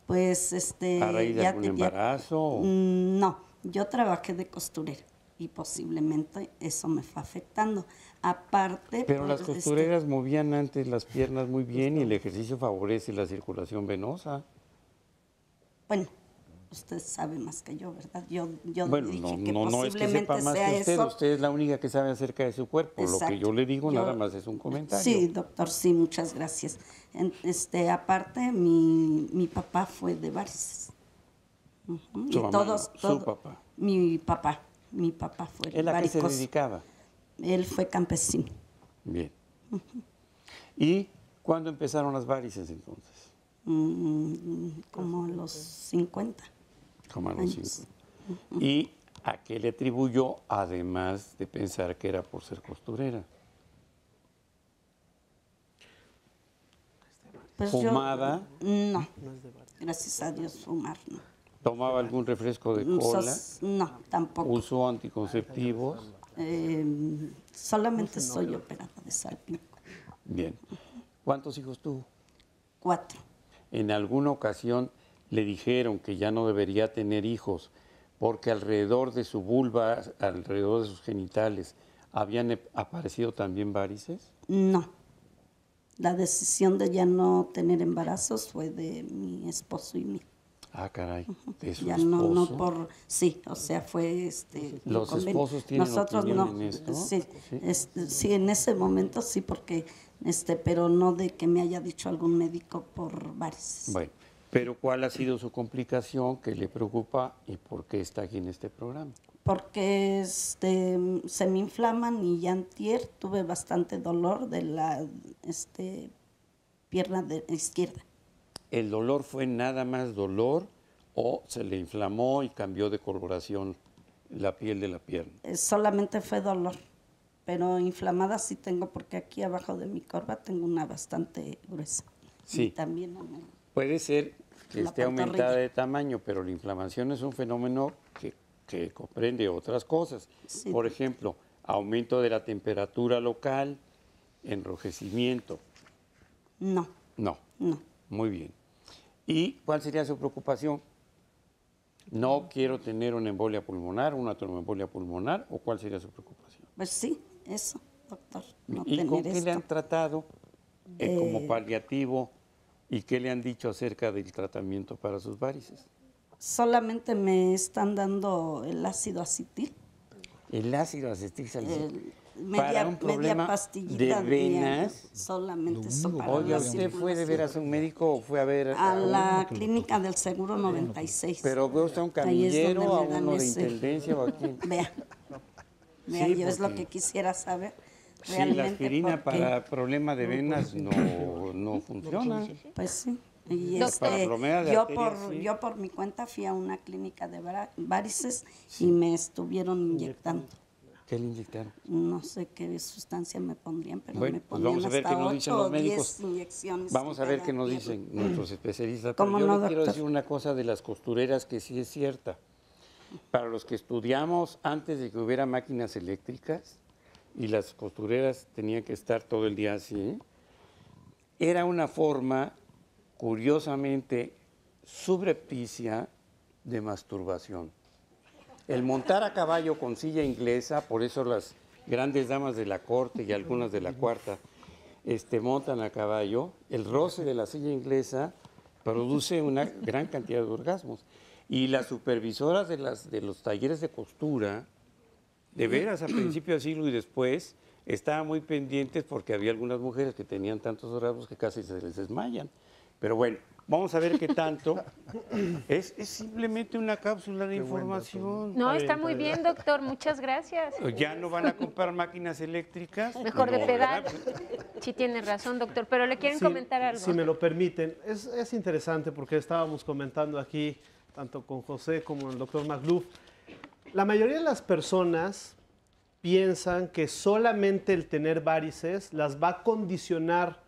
J: pues,
B: ¿A raíz de algún embarazo?
J: No, yo trabajé de costurera y posiblemente eso me fue afectando. Aparte...
B: Pero las costureras movían antes las piernas muy bien y el ejercicio favorece la circulación venosa.
J: Bueno, usted sabe más que yo, ¿verdad? Yo
B: bueno,
J: dije que
B: no es que sepa más que usted, usted es la única que sabe acerca de su cuerpo. Exacto. Lo que yo le digo nada más es un comentario.
J: Sí, doctor, sí, muchas gracias. Aparte, mi papá fue de varices.
B: ¿Su papá?
J: Mi papá fue de varices.
B: ¿A qué se dedicaba?
J: Él fue campesino.
B: Bien. ¿Y cuándo empezaron las varices entonces?
J: Como a los 50.
B: Como a los 50. ¿Y a qué le atribuyó, además de pensar que era por ser costurera?
J: Pues
B: ¿Fumada?
J: No, gracias a Dios fumar no.
B: ¿Tomaba algún refresco de cola?
J: No, tampoco.
B: ¿Usó anticonceptivos?
J: Solamente soy operada de salpingo.
B: Bien. ¿Cuántos hijos tuvo?
J: 4.
B: ¿En alguna ocasión le dijeron que ya no debería tener hijos porque alrededor de su vulva, alrededor de sus genitales, habían aparecido también varices?
J: No. La decisión de ya no tener embarazos fue de mi esposo y mí.
B: Ah, caray. ¿De su
J: ya
B: esposo?
J: No por... Sí, o sea, fue
B: ¿Los esposos tienen opinión en esto?
J: Sí, sí, en ese momento sí, porque... pero no de que me haya dicho algún médico por varices.
B: Bueno, Pero ¿cuál ha sido su complicación que le preocupa y por qué está aquí en este programa?
J: Porque se me inflaman y ya antier tuve bastante dolor de la pierna izquierda.
B: ¿El dolor fue nada más dolor o se le inflamó y cambió de coloración la piel de la pierna?
J: Solamente fue dolor, pero inflamada sí tengo porque aquí abajo de mi corva tengo una bastante gruesa.
B: Sí.
J: Y también
B: puede ser que esté aumentada
J: pantorrilla.
B: de tamaño, pero la inflamación es un fenómeno que comprende otras cosas.
J: Sí.
B: Por ejemplo, aumento de la temperatura local, enrojecimiento.
J: No.
B: No.
J: No.
B: Muy bien. ¿Y cuál sería su preocupación? ¿No quiero tener una embolia pulmonar, una tromboembolia pulmonar, o cuál sería su preocupación?
J: Pues sí, eso, doctor. No
B: ¿Y con
J: tener
B: qué le han
J: esto.
B: tratado como paliativo y qué le han dicho acerca del tratamiento para sus varices?
J: Solamente me están dando el ácido acetil.
B: El ácido acetilsalicílico. Para
J: Media
B: un problema
J: pastillita
B: de venas.
J: Solamente eso para
B: Oye,
J: la
B: ¿usted fue de
J: circulación.
B: veras a un médico o fue a ver
J: A la clínica del Seguro 96.
B: ¿Pero ve usted a un
J: Ahí es donde
B: camillero, a
J: me dan
B: uno de
J: ese.
B: intendencia o a quién?
J: Vea,
B: Sí,
J: yo es lo
B: porque-
J: que quisiera saber.
B: Sí, la
J: Realmente,
B: aspirina
J: porque,
B: para problemas de venas no funciona.
J: Pues sí. Y
B: Para problemas de arterias, sí.
J: yo por mi cuenta fui a una clínica de varices y me estuvieron inyectando.
B: ¿Qué le inyectaron?
J: No sé qué sustancia me pondrían, pero
B: Bueno,
J: me
B: pues
J: ponían
B: vamos a ver
J: hasta
B: qué nos dicen
J: 8
B: los
J: o 10
B: médicos.
J: inyecciones.
B: Vamos a
J: en
B: ver
J: cada
B: qué nos
J: pierna.
B: dicen nuestros especialistas. Pero
J: ¿Cómo
B: yo
J: no,
B: le quiero
J: doctor?
B: decir una cosa de las costureras que sí es cierta. Para los que estudiamos antes de que hubiera máquinas eléctricas y las costureras tenían que estar todo el día así, era una forma, curiosamente, subrepticia de masturbación. El montar a caballo con silla inglesa, por eso las grandes damas de la corte y algunas de la cuarta montan a caballo, el roce de la silla inglesa produce una gran cantidad de orgasmos. Y las supervisoras de los talleres de costura, de veras, a principios del siglo y después, estaban muy pendientes porque había algunas mujeres que tenían tantos orgasmos que casi se les desmayan. Pero bueno, vamos a ver qué tanto. Es simplemente una cápsula de información.
C: No, está muy bien, doctor. Muchas gracias.
B: ¿Ya no van a comprar máquinas eléctricas?
C: Mejor de
B: No,
C: pedal.
B: ¿verdad?
C: Sí tiene razón, doctor. Pero le quieren
H: Sí,
C: comentar algo.
H: Si me lo permiten, es interesante porque estábamos comentando aquí, tanto con José como el doctor Magluf, la mayoría de las personas piensan que solamente el tener varices las va a condicionar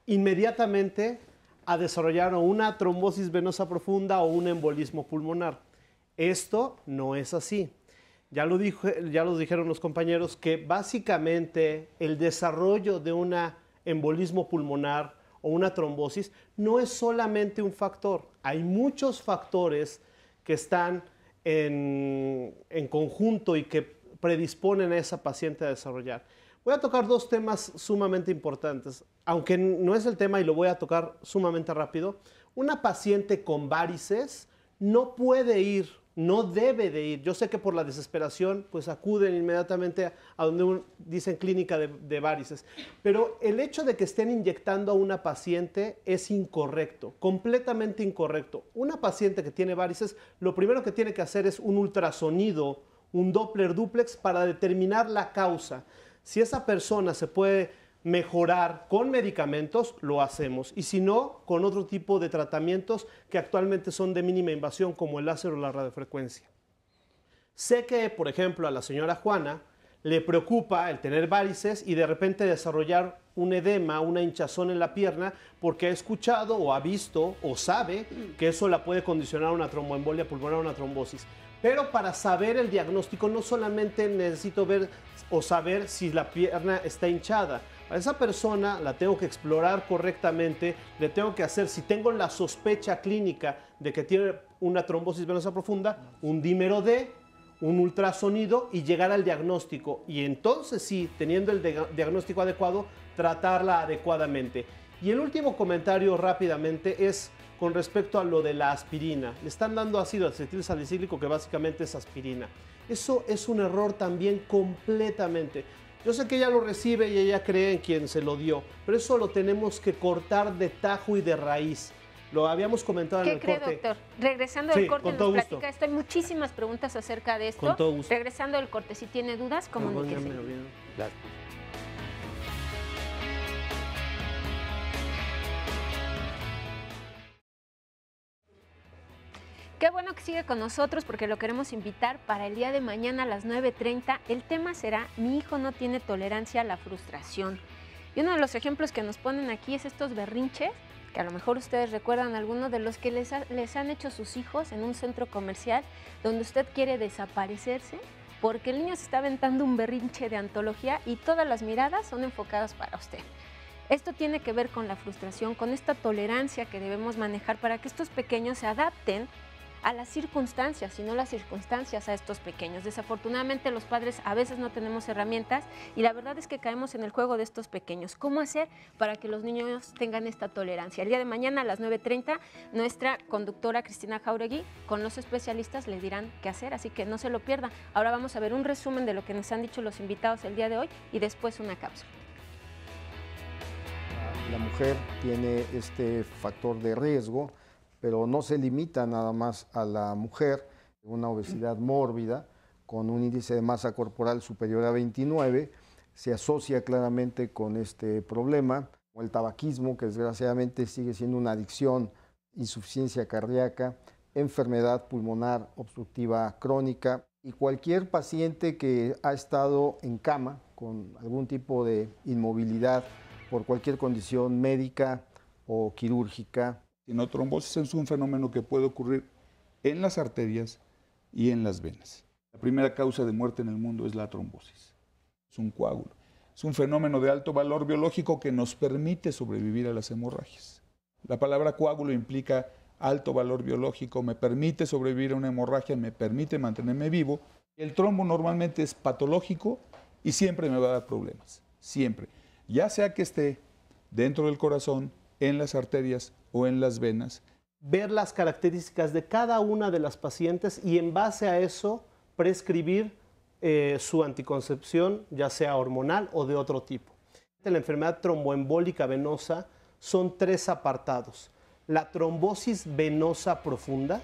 H: inmediatamente a desarrollar o una trombosis venosa profunda o un embolismo pulmonar. Esto no es así. Ya lo dijeron los compañeros que básicamente el desarrollo de un embolismo pulmonar o una trombosis no es solamente un factor. Hay muchos factores que están en conjunto y que predisponen a esa paciente a desarrollar. Voy a tocar dos temas sumamente importantes, aunque no es el tema y lo voy a tocar sumamente rápido. Una paciente con varices no puede ir, no debe de ir. Yo sé que por la desesperación pues acuden inmediatamente a donde dicen clínica de varices, pero el hecho de que estén inyectando a una paciente es incorrecto, completamente incorrecto. Una paciente que tiene varices, lo primero que tiene que hacer es un ultrasonido, un Doppler duplex para determinar la causa. Si esa persona se puede mejorar con medicamentos, lo hacemos. Y si no, con otro tipo de tratamientos que actualmente son de mínima invasión, como el láser o la radiofrecuencia. Sé que, por ejemplo, a la señora Juana le preocupa el tener varices y de repente desarrollar un edema, una hinchazón en la pierna, porque ha escuchado o ha visto o sabe que eso la puede condicionar a una tromboembolia pulmonar o una trombosis. Pero para saber el diagnóstico no solamente necesito ver o saber si la pierna está hinchada. A esa persona la tengo que explorar correctamente, le tengo que hacer, si tengo la sospecha clínica de que tiene una trombosis venosa profunda, un dímero D, un ultrasonido y llegar al diagnóstico. Y entonces sí, teniendo el diagnóstico adecuado, tratarla adecuadamente. Y el último comentario rápidamente es con respecto a lo de la aspirina. Le están dando ácido acetilsalicílico, que básicamente es aspirina. Eso es un error también completamente. Yo sé que ella lo recibe y ella cree en quien se lo dio, pero eso lo tenemos que cortar de tajo y de raíz. Lo habíamos comentado en el corte.
C: ¿Qué cree, doctor? Regresando del corte nos
H: gusto.
C: platica esto. Hay muchísimas preguntas acerca de esto.
H: Con todo gusto.
C: Regresando del corte, si tiene dudas, comuníquese.
B: Claro.
C: Qué bueno que sigue con nosotros porque lo queremos invitar para el día de mañana a las 9:30. El tema será: mi hijo no tiene tolerancia a la frustración. Y uno de los ejemplos que nos ponen aquí es estos berrinches, que a lo mejor ustedes recuerdan algunos de los que les han hecho sus hijos en un centro comercial donde usted quiere desaparecerse porque el niño se está aventando un berrinche de antología y todas las miradas son enfocadas para usted. Esto tiene que ver con la frustración, con esta tolerancia que debemos manejar para que estos pequeños se adapten a las circunstancias, y no las circunstancias a estos pequeños. Desafortunadamente los padres a veces no tenemos herramientas y la verdad es que caemos en el juego de estos pequeños. ¿Cómo hacer para que los niños tengan esta tolerancia? El día de mañana a las 9:30 nuestra conductora Cristina Jauregui con los especialistas le dirán qué hacer, así que no se lo pierda. Ahora vamos a ver un resumen de lo que nos han dicho los invitados el día de hoy y después una cápsula.
E: La mujer tiene este factor de riesgo, pero no se limita nada más a la mujer. Una obesidad mórbida con un índice de masa corporal superior a 29 se asocia claramente con este problema. El tabaquismo, que desgraciadamente sigue siendo una adicción, insuficiencia cardíaca, enfermedad pulmonar obstructiva crónica, y cualquier paciente que ha estado en cama con algún tipo de inmovilidad por cualquier condición médica o quirúrgica.
F: Sino trombosis es un fenómeno que puede ocurrir en las arterias y en las venas. La primera causa de muerte en el mundo es la trombosis. Es un coágulo. Es un fenómeno de alto valor biológico que nos permite sobrevivir a las hemorragias. La palabra coágulo implica alto valor biológico, me permite sobrevivir a una hemorragia, me permite mantenerme vivo. El trombo normalmente es patológico y siempre me va a dar problemas. Siempre. Ya sea que esté dentro del corazón, en las arterias o en las venas.
H: Ver las características de cada una de las pacientes y en base a eso prescribir su anticoncepción, ya sea hormonal o de otro tipo. La enfermedad tromboembólica venosa son 3 apartados: la trombosis venosa profunda,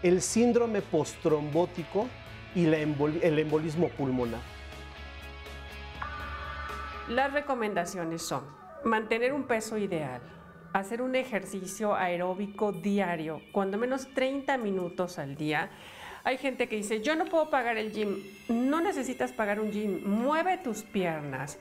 H: el síndrome postrombótico y el embolismo pulmonar.
D: Las recomendaciones son mantener un peso ideal, hacer un ejercicio aeróbico diario, cuando menos 30 minutos al día. Hay gente que dice, yo no puedo pagar el gym. No necesitas pagar un gym, mueve tus piernas,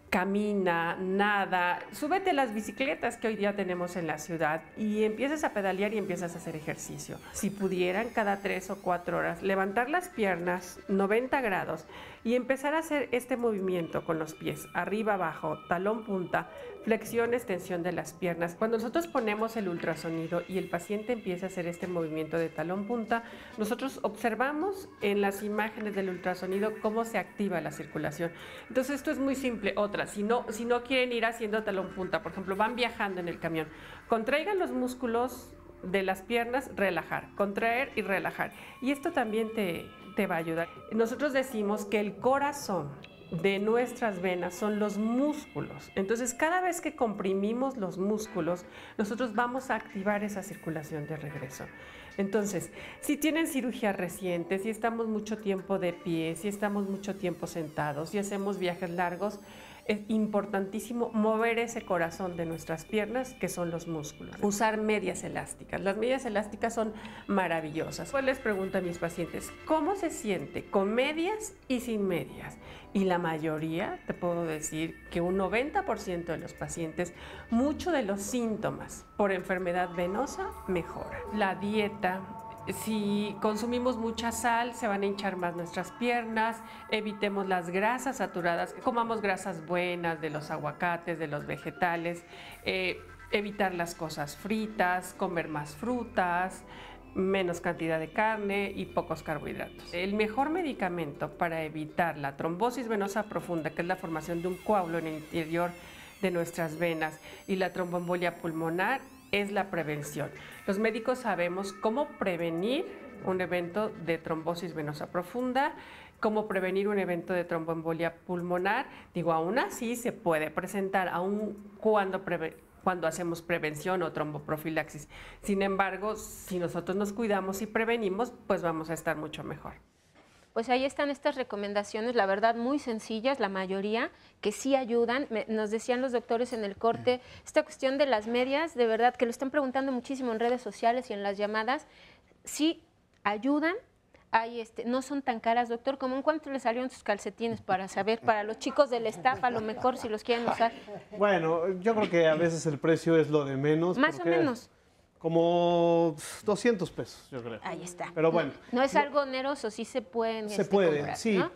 D: camina, nada, súbete las bicicletas que hoy día tenemos en la ciudad y empiezas a pedalear y empiezas a hacer ejercicio. Si pudieran cada 3 o 4 horas levantar las piernas 90 grados y empezar a hacer este movimiento con los pies, arriba, abajo, talón, punta, flexión, extensión de las piernas. Cuando nosotros ponemos el ultrasonido y el paciente empieza a hacer este movimiento de talón, punta, nosotros observamos en las imágenes del ultrasonido cómo se activa la circulación. Entonces esto es muy simple. Otra, si no quieren ir haciendo talón, punta, por ejemplo, van viajando en el camión, contraigan los músculos de las piernas, relajar, contraer y relajar. Y esto también te va a ayudar. Nosotros decimos que el corazón de nuestras venas son los músculos. Entonces, cada vez que comprimimos los músculos, nosotros vamos a activar esa circulación de regreso. Entonces, si tienen cirugía reciente, si estamos mucho tiempo de pie, si estamos mucho tiempo sentados, si hacemos viajes largos, es importantísimo mover ese corazón de nuestras piernas, que son los músculos. Usar medias elásticas. Las medias elásticas son maravillosas. Pues les pregunto a mis pacientes, ¿cómo se siente con medias y sin medias? Y la mayoría, te puedo decir que un 90% de los pacientes, muchos de los síntomas por enfermedad venosa mejora. La dieta. Si consumimos mucha sal, se van a hinchar más nuestras piernas. Evitemos las grasas saturadas, comamos grasas buenas de los aguacates, de los vegetales, evitar las cosas fritas, comer más frutas, menos cantidad de carne y pocos carbohidratos. El mejor medicamento para evitar la trombosis venosa profunda, que es la formación de un coágulo en el interior de nuestras venas, y la tromboembolia pulmonar, es la prevención. Los médicos sabemos cómo prevenir un evento de trombosis venosa profunda, cómo prevenir un evento de tromboembolia pulmonar. Digo, aún así se puede presentar, aún cuando cuando hacemos prevención o tromboprofilaxis. Sin embargo, si nosotros nos cuidamos y prevenimos, pues vamos a estar mucho mejor.
C: Pues ahí están estas recomendaciones, la verdad muy sencillas, la mayoría, que sí ayudan. Nos decían los doctores en el corte, esta cuestión de las medias, de verdad, que lo están preguntando muchísimo en redes sociales y en las llamadas, sí ayudan. Hay no son tan caras, doctor, como en cuánto le salieron sus calcetines para saber, para los chicos del staff, a lo mejor si los quieren usar.
H: Bueno, yo creo que a veces el precio es lo de menos.
C: Más o menos.
H: Como 200 pesos, yo creo.
C: Ahí está.
H: Pero bueno.
C: No es algo oneroso, sí se pueden
H: Se puede,
C: comprar,
H: sí.
C: ¿no?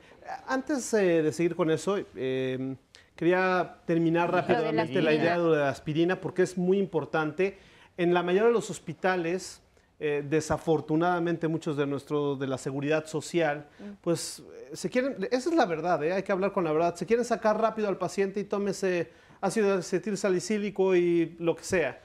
H: Antes de seguir con eso, quería terminar rápidamente la idea de la aspirina porque es muy importante. En la mayoría de los hospitales, desafortunadamente muchos de la seguridad social, pues se quieren, esa es la verdad, hay que hablar con la verdad, se quieren sacar rápido al paciente y tómese ácido acetilsalicílico y lo que sea.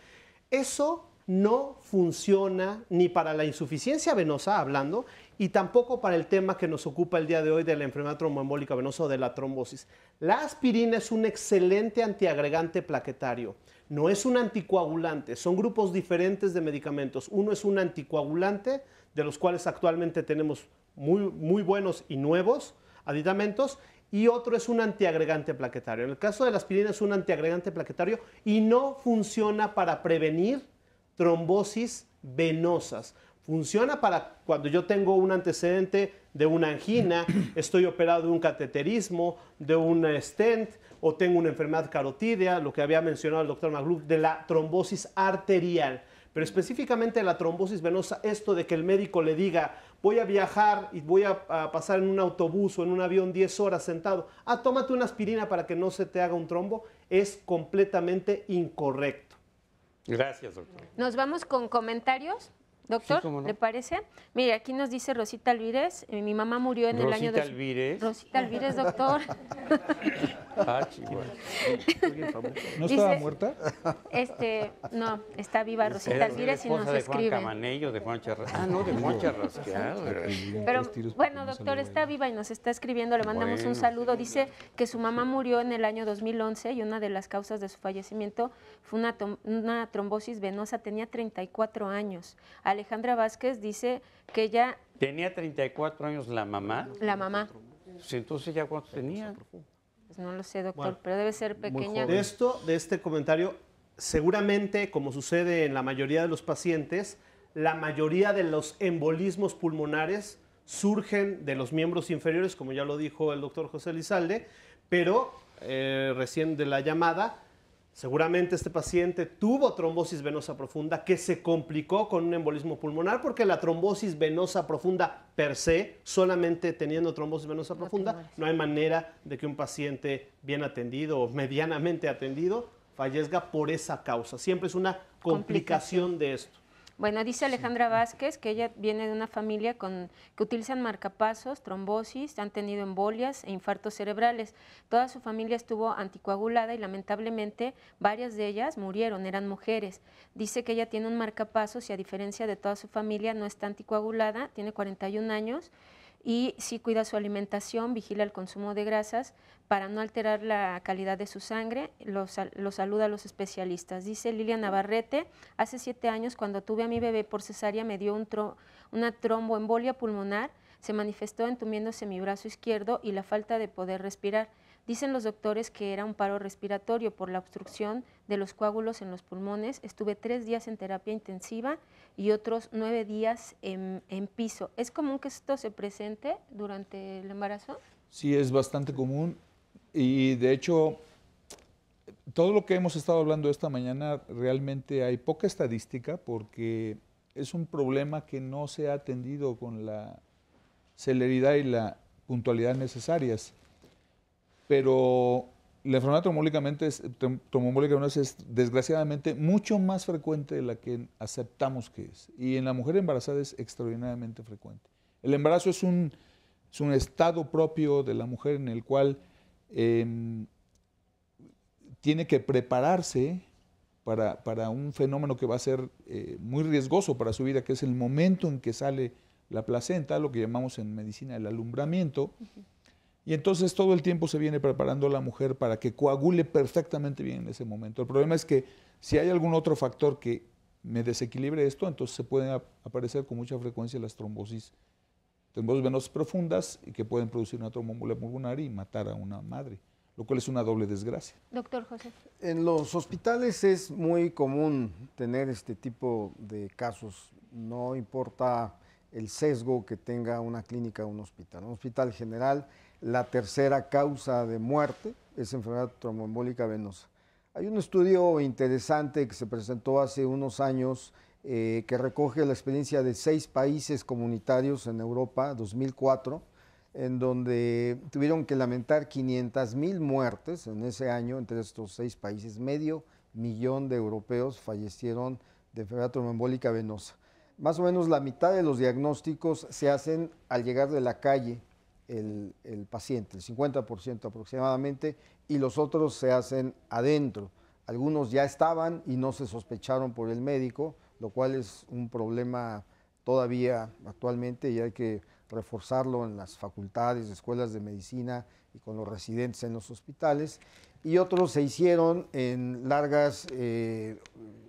H: Eso no funciona ni para la insuficiencia venosa, hablando, y tampoco para el tema que nos ocupa el día de hoy de la enfermedad tromboembólica venosa o de la trombosis. La aspirina es un excelente antiagregante plaquetario. No es un anticoagulante, son grupos diferentes de medicamentos. Uno es un anticoagulante, de los cuales actualmente tenemos muy buenos y nuevos aditamentos, y otro es un antiagregante plaquetario. En el caso de la aspirina es un antiagregante plaquetario y no funciona para prevenir trombosis venosas. Funciona para cuando yo tengo un antecedente de una angina, estoy operado de un cateterismo, de un stent, o tengo una enfermedad carotídea, lo que había mencionado el doctor Magluf, de la trombosis arterial. Pero específicamente la trombosis venosa, esto de que el médico le diga, voy a viajar y voy a pasar en un autobús o en un avión 10 horas sentado, tómate una aspirina para que no se te haga un trombo, es completamente incorrecto.
B: Gracias, doctor.
C: Nos vamos con comentarios. Doctor, sí, no. ¿Le parece? Mire, aquí nos dice Rosita Alvírez, mi mamá murió en el año...
B: ¿Rosita Alvírez?
C: Rosita Alvírez, doctor.
F: ¿No estaba muerta?
C: No, está viva Rosita Alvírez y nos escribe.
B: De Juan Camanello, de Juan Charrasqueado. No, de Juan Charrasqueado.
C: Pero bueno, doctor, está viva y nos está escribiendo, le mandamos un saludo. Dice que su mamá murió en el año 2011 y una de las causas de su fallecimiento fue una trombosis venosa, tenía 34 años. Alejandra Vázquez dice que ella...
B: ¿Tenía 34 años la mamá?
C: La mamá.
B: Pues entonces, ¿ya cuánto tenía?
C: Pues no lo sé, doctor, bueno, pero debe ser pequeña.
H: De este comentario, seguramente, como sucede en la mayoría de los pacientes, la mayoría de los embolismos pulmonares surgen de los miembros inferiores, como ya lo dijo el doctor José Lizalde, pero recién de la llamada... Seguramente este paciente tuvo trombosis venosa profunda que se complicó con un embolismo pulmonar porque la trombosis venosa profunda per se, solamente teniendo trombosis venosa profunda, no hay manera de que un paciente bien atendido o medianamente atendido fallezca por esa causa. Siempre es una complicación de esto.
C: Bueno, dice Alejandra Vázquez que ella viene de una familia que utilizan marcapasos, trombosis, han tenido embolias e infartos cerebrales. Toda su familia estuvo anticoagulada y lamentablemente varias de ellas murieron, eran mujeres. Dice que ella tiene un marcapasos y a diferencia de toda su familia no está anticoagulada, tiene 41 años y sí cuida su alimentación, vigila el consumo de grasas para no alterar la calidad de su sangre, lo saluda a los especialistas. Dice Lilia Navarrete, hace 7 años cuando tuve a mi bebé por cesárea me dio una tromboembolia pulmonar, se manifestó entumiéndose mi brazo izquierdo y la falta de poder respirar. Dicen los doctores que era un paro respiratorio por la obstrucción de los coágulos en los pulmones. Estuve 3 días en terapia intensiva y otros 9 días en piso. ¿Es común que esto se presente durante el embarazo?
F: Sí, es bastante común y de hecho todo lo que hemos estado hablando esta mañana realmente hay poca estadística porque es un problema que no se ha atendido con la celeridad y la puntualidad necesarias. Pero la enfermedad tromboembólica venosa es desgraciadamente mucho más frecuente de la que aceptamos que es. Y en la mujer embarazada es extraordinariamente frecuente. El embarazo es un estado propio de la mujer en el cual tiene que prepararse para un fenómeno que va a ser muy riesgoso para su vida, que es el momento en que sale la placenta, lo que llamamos en medicina el alumbramiento. Y entonces todo el tiempo se viene preparando a la mujer para que coagule perfectamente bien en ese momento. El problema es que si hay algún otro factor que me desequilibre esto, entonces se pueden aparecer con mucha frecuencia las trombosis venosas profundas y que pueden producir una tromboembolia pulmonar y matar a una madre, lo cual es una doble desgracia.
C: Doctor José.
E: En los hospitales es muy común tener este tipo de casos, no importa el sesgo que tenga una clínica o un hospital. Un hospital general, la tercera causa de muerte es enfermedad tromboembólica venosa. Hay un estudio interesante que se presentó hace unos años que recoge la experiencia de 6 países comunitarios en Europa, 2004, en donde tuvieron que lamentar 500,000 muertes en ese año entre estos 6 países. 500,000 de europeos fallecieron de enfermedad tromboembólica venosa. Más o menos la mitad de los diagnósticos se hacen al llegar de la calle el paciente, el 50% aproximadamente, y los otros se hacen adentro. Algunos ya estaban y no se sospecharon por el médico, lo cual es un problema todavía actualmente y hay que reforzarlo en las facultades, escuelas de medicina y con los residentes en los hospitales. Y otros se hicieron en largas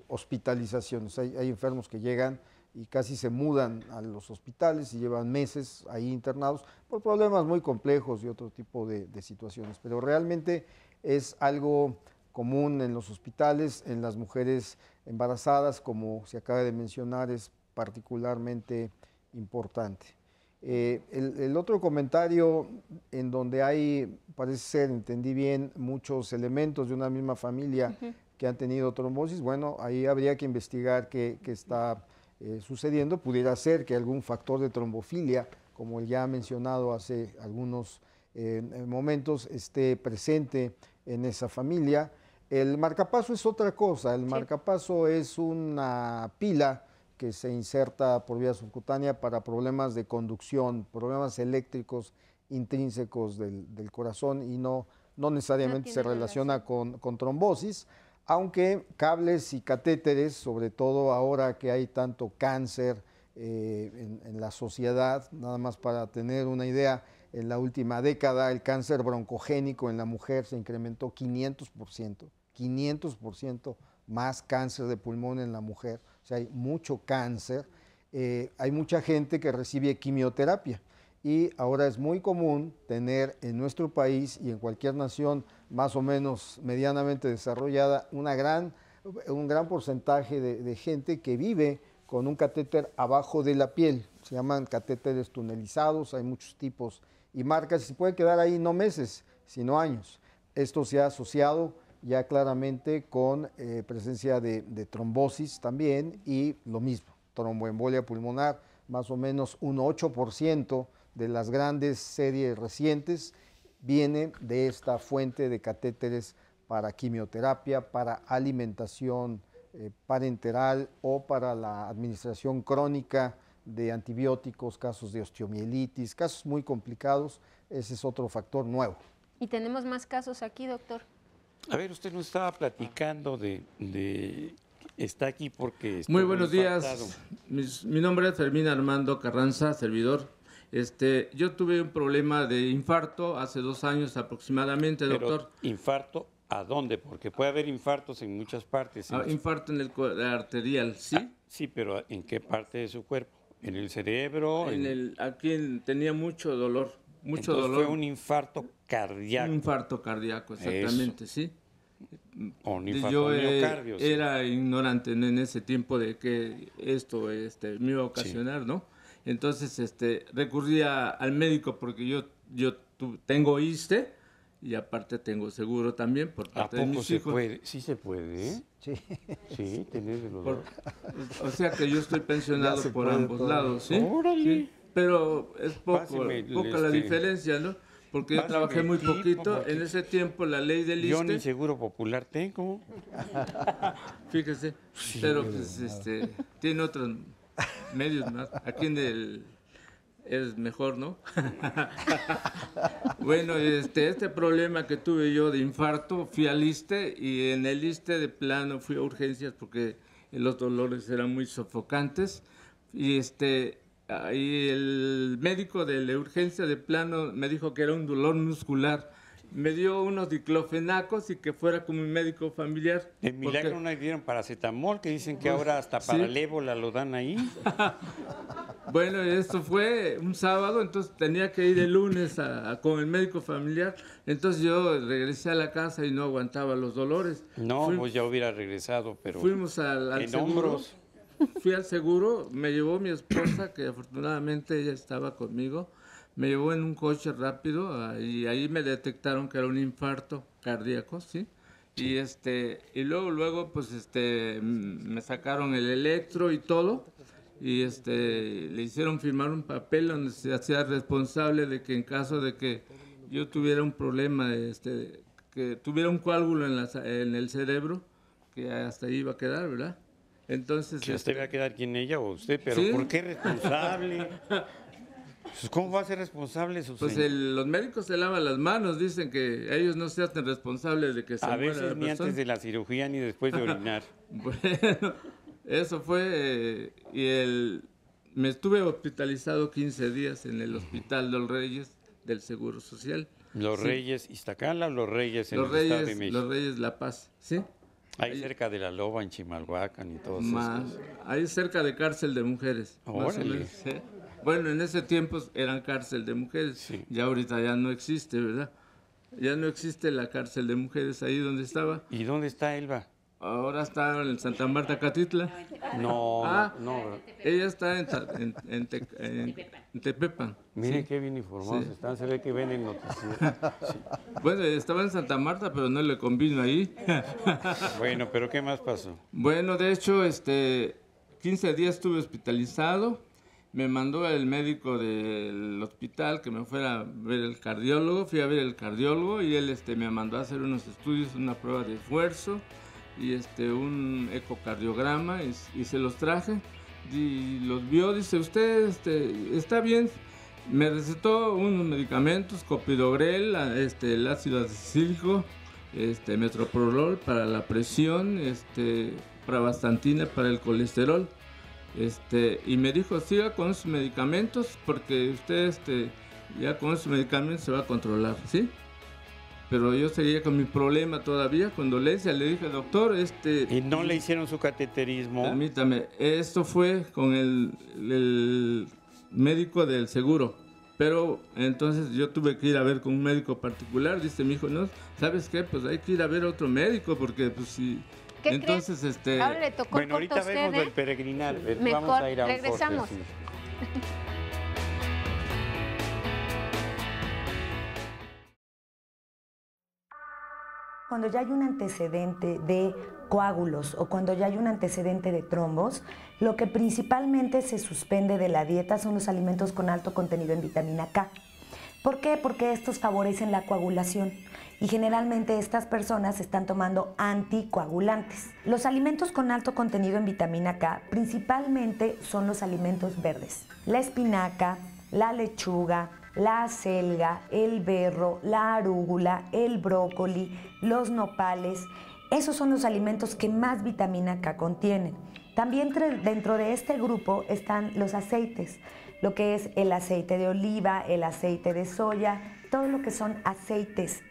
E: hospitalizaciones. Hay enfermos que llegan y casi se mudan a los hospitales y llevan meses ahí internados por problemas muy complejos y otro tipo de situaciones. Pero realmente es algo común en los hospitales, en las mujeres embarazadas, como se acaba de mencionar, es particularmente importante. El otro comentario en donde hay, parece ser, entendí bien, muchos elementos de una misma familia que han tenido trombosis, bueno, ahí habría que investigar qué está sucediendo. Pudiera ser que algún factor de trombofilia, como el ya mencionado hace algunos momentos, esté presente en esa familia. El marcapaso es otra cosa. El marcapaso es una pila que se inserta por vía subcutánea para problemas de conducción, problemas eléctricos intrínsecos del corazón y no necesariamente se relaciona con trombosis, aunque cables y catéteres, sobre todo ahora que hay tanto cáncer en la sociedad, nada más para tener una idea, en la última década el cáncer broncogénico en la mujer se incrementó 500% más cáncer de pulmón en la mujer, o sea, hay mucho cáncer, hay mucha gente que recibe quimioterapia y ahora es muy común tener en nuestro país y en cualquier nación más o menos medianamente desarrollada un gran porcentaje de gente que vive con un catéter abajo de la piel, se llaman catéteres tunelizados, hay muchos tipos y marcas y se puede quedar ahí no meses, sino años. Esto se ha asociado ya claramente con presencia de trombosis también y lo mismo, tromboembolia pulmonar, más o menos un 8% de las grandes series recientes viene de esta fuente de catéteres para quimioterapia, para alimentación parenteral o para la administración crónica de antibióticos, casos de osteomielitis, casos muy complicados, ese es otro factor nuevo.
C: ¿Y tenemos más casos aquí, doctor?
B: A ver, usted nos estaba platicando de está aquí porque...
K: Muy buenos días, mi nombre es Fermín Armando Carranza, servidor. Yo tuve un problema de infarto hace 2 años aproximadamente, doctor.
B: ¿Infarto a dónde? Porque puede haber infartos en muchas partes.
K: Infarto en el arterial, ¿sí?
B: Sí, pero ¿en qué parte de su cuerpo? ¿En el cerebro?
K: Aquí tenía mucho dolor, mucho
B: Entonces
K: dolor.
B: fue un infarto cardíaco.
K: Un infarto cardíaco, exactamente,
B: Eso.
K: Sí.
B: O un infarto
K: Yo
B: miocardio.
K: era ignorante en ese tiempo de que esto me iba a ocasionar, ¿no? Entonces recurrí al médico porque yo tengo ISSSTE y aparte tengo seguro también por parte de mis hijos.
B: Puede? Sí se puede, ¿eh? Sí, tener los dos.
K: O sea que yo estoy pensionado por ambos lados, ¿sí?
B: ¡Órale!
K: Sí, pero es poca
B: Páseme
K: la diferencia, ¿no? Porque yo trabajé muy poquito. En ese tiempo la ley del ISSSTE...
B: Yo ni seguro popular tengo.
K: Fíjese, sí, pero pues tiene otros medios más. Aquí es mejor, ¿no? Bueno, este problema que tuve yo de infarto, fui al ISSSTE y en el ISSSTE de plano fui a urgencias porque los dolores eran muy sofocantes y y el médico de la urgencia de plano me dijo que era un dolor muscular. Me dio unos diclofenacos y que fuera con mi médico familiar.
B: De milagro
K: porque...
B: no dieron paracetamol, que dicen que ahora hasta para el ébola lo dan ahí.
K: Bueno, esto fue un sábado, entonces tenía que ir el lunes con el médico familiar. Entonces yo regresé a la casa y no aguantaba los dolores.
B: No, pues ya hubiera regresado, pero
K: fuimos al seguro.
B: Hombros.
K: Fui al seguro, me llevó mi esposa, que afortunadamente ella estaba conmigo. Me llevó en un coche rápido y ahí me detectaron que era un infarto cardíaco, ¿sí? Y luego pues me sacaron el electro y todo y le hicieron firmar un papel donde se hacía responsable de que en caso de que yo tuviera un problema, que tuviera un coágulo en el cerebro, que hasta ahí iba a quedar, ¿verdad? Entonces,
B: ¿que usted va a quedar quién, ella o usted? ¿Pero
K: ¿sí?
B: por qué responsable? ¿Cómo va a ser responsable su
K: Pues
B: señor?
K: los médicos se lavan las manos, dicen que ellos no se hacen responsables de que se muera la persona.
B: A veces ni antes de la cirugía ni después de orinar.
K: Bueno, eso fue, me estuve hospitalizado 15 días en el Hospital Los Reyes del Seguro Social.
B: ¿Los
K: sí.
B: Reyes Iztacala o Los Reyes en el Estado de México?
K: Los Reyes La Paz, ¿sí?
B: Ahí cerca de La Loba, en Chimalhuacán y todo eso.
K: Ahí cerca de cárcel de mujeres.
B: Órale.
K: ¿Sí? Bueno, en ese tiempo eran cárcel de mujeres, sí. Ya ahorita ya no existe, ¿verdad? Ya no existe la cárcel de mujeres ahí donde estaba.
B: ¿Y dónde está Elba?
K: Ahora está en Santa Marta, Catitla.
B: No.
K: Ella está en Tepepan.
B: Miren
K: sí.
B: qué bien informados están, se ve que ven el noticiero. Sí.
K: Bueno, estaba en Santa Marta, pero no le convino ahí.
B: Bueno, pero ¿qué más pasó?
K: Bueno, de hecho, 15 días estuve hospitalizado. Me mandó el médico del hospital que me fuera a ver el cardiólogo. Fui a ver el cardiólogo y él me mandó a hacer unos estudios, una prueba de esfuerzo y un ecocardiograma y se los traje. Y los vio, dice, usted está bien. Me recetó unos medicamentos, Clopidogrel, el ácido acético, metoprolol para la presión, pravastantina para el colesterol. Y me dijo, siga con sus medicamentos porque usted ya con sus medicamentos se va a controlar, ¿sí? Pero yo seguía con mi problema todavía, con dolencia, le dije, doctor,
B: ¿Y no le hicieron su cateterismo?
K: Permítame, esto fue con el médico del seguro, pero entonces yo tuve que ir a ver con un médico particular, dice mi hijo, no, ¿sabes qué? Pues hay que ir a ver a otro médico porque pues si...
C: ¿Qué
K: entonces,
C: crees? Ahora le tocó
B: bueno, ahorita vemos del peregrinar.
C: Mejor,
B: vamos a ir a un
C: regresamos.
B: corte, sí.
L: Cuando ya hay un antecedente de coágulos o cuando ya hay un antecedente de trombos, lo que principalmente se suspende de la dieta son los alimentos con alto contenido en vitamina K. ¿Por qué? Porque estos favorecen la coagulación y generalmente estas personas están tomando anticoagulantes. Los alimentos con alto contenido en vitamina K principalmente son los alimentos verdes. La espinaca, la lechuga, la acelga, el berro, la arúgula, el brócoli, los nopales. Esos son los alimentos que más vitamina K contienen. También dentro de este grupo están los aceites, lo que es el aceite de oliva, el aceite de soya, todo lo que son aceites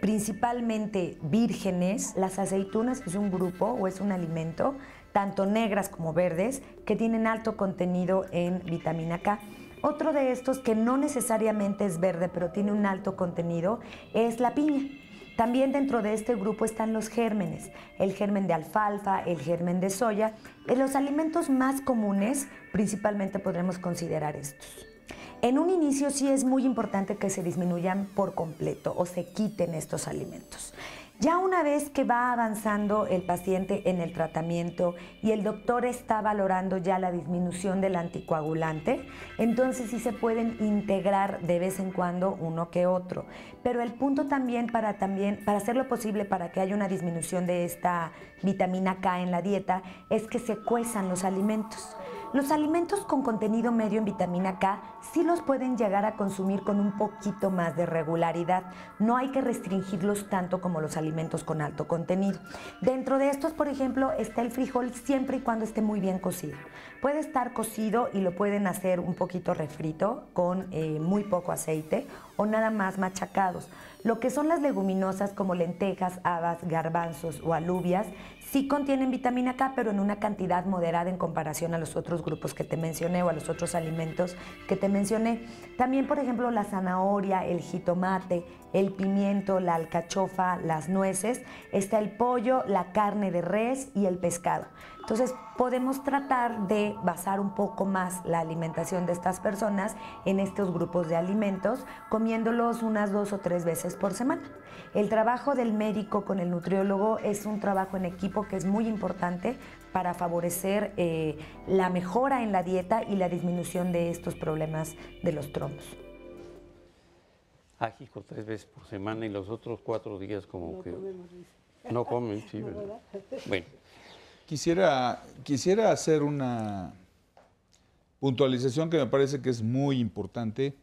L: principalmente vírgenes. Las aceitunas es un grupo o es un alimento, tanto negras como verdes, que tienen alto contenido en vitamina K. Otro de estos que no necesariamente es verde, pero tiene un alto contenido, es la piña. También dentro de este grupo están los gérmenes, el germen de alfalfa, el germen de soya. En los alimentos más comunes, principalmente podremos considerar estos. En un inicio sí es muy importante que se disminuyan por completo o se quiten estos alimentos. Ya una vez que va avanzando el paciente en el tratamiento y el doctor está valorando ya la disminución del anticoagulante, entonces sí se pueden integrar de vez en cuando uno que otro. Pero el punto también para hacer lo posible para que haya una disminución de esta vitamina K en la dieta es que se cuezan los alimentos. Los alimentos con contenido medio en vitamina K sí los pueden llegar a consumir con un poquito más de regularidad. No hay que restringirlos tanto como los alimentos con alto contenido. Dentro de estos, por ejemplo, está el frijol siempre y cuando esté muy bien cocido. Puede estar cocido y lo pueden hacer un poquito refrito con muy poco aceite o nada más machacados. Lo que son las leguminosas como lentejas, habas, garbanzos o alubias sí contienen vitamina K, pero en una cantidad moderada en comparación a los otros grupos que te mencioné o a los otros alimentos que te mencioné. También, por ejemplo, la zanahoria, el jitomate, el pimiento, la alcachofa, las nueces, está el pollo, la carne de res y el pescado. Entonces, podemos tratar de basar un poco más la alimentación de estas personas en estos grupos de alimentos, comiéndolos unas 2 o 3 veces por semana. El trabajo del médico con el nutriólogo es un trabajo en equipo que es muy importante para favorecer la mejora en la dieta y la disminución de estos problemas de los trombos.
B: Hijo, 3 veces por semana y los otros 4 días como no que... No comen, sí, ¿verdad? Bueno.
F: Quisiera hacer una puntualización que me parece que es muy importante,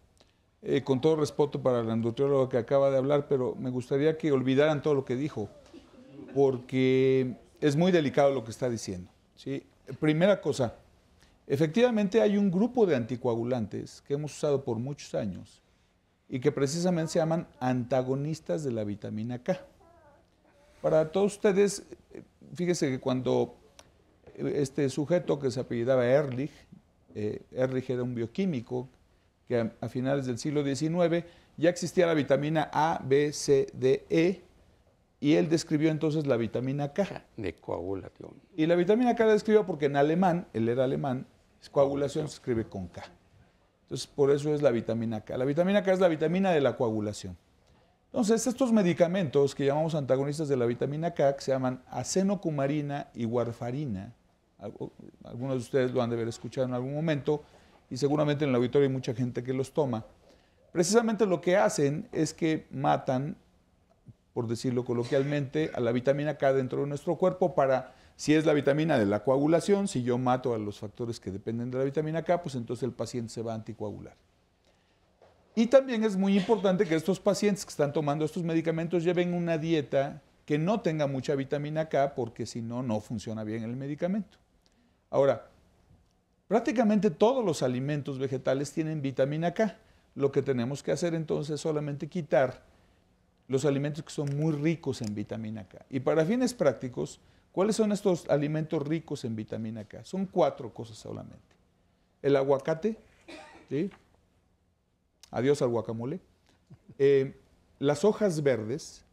F: con todo respeto para la nutrióloga que acaba de hablar, pero me gustaría que olvidaran todo lo que dijo, porque es muy delicado lo que está diciendo, ¿sí? Primera cosa, efectivamente hay un grupo de anticoagulantes que hemos usado por muchos años y que precisamente se llaman antagonistas de la vitamina K. Para todos ustedes, fíjese que cuando este sujeto que se apellidaba Ehrlich, Ehrlich era un bioquímico que a finales del siglo XIX ya existía la vitamina A, B, C, D, E, y él describió entonces la vitamina K.
B: De coagulación.
F: Y la vitamina K la describió porque en alemán, él era alemán, coagulación se escribe con K. Entonces, por eso es la vitamina K. La vitamina K es la vitamina de la coagulación. Entonces, estos medicamentos que llamamos antagonistas de la vitamina K, que se llaman acenocumarina y warfarina, algunos de ustedes lo han de haber escuchado en algún momento, y seguramente en el auditorio hay mucha gente que los toma. Precisamente lo que hacen es que matan, por decirlo coloquialmente, a la vitamina K dentro de nuestro cuerpo para, si es la vitamina de la coagulación, si yo mato a los factores que dependen de la vitamina K, pues entonces el paciente se va a anticoagular. Y también es muy importante que estos pacientes que están tomando estos medicamentos lleven una dieta que no tenga mucha vitamina K, porque si no, no funciona bien el medicamento. Ahora, prácticamente todos los alimentos vegetales tienen vitamina K. Lo que tenemos que hacer entonces es solamente quitar los alimentos que son muy ricos en vitamina K. Y para fines prácticos, ¿cuáles son estos alimentos ricos en vitamina K? Son 4 cosas solamente. El aguacate, ¿sí? Adiós al guacamole. Las hojas verdes,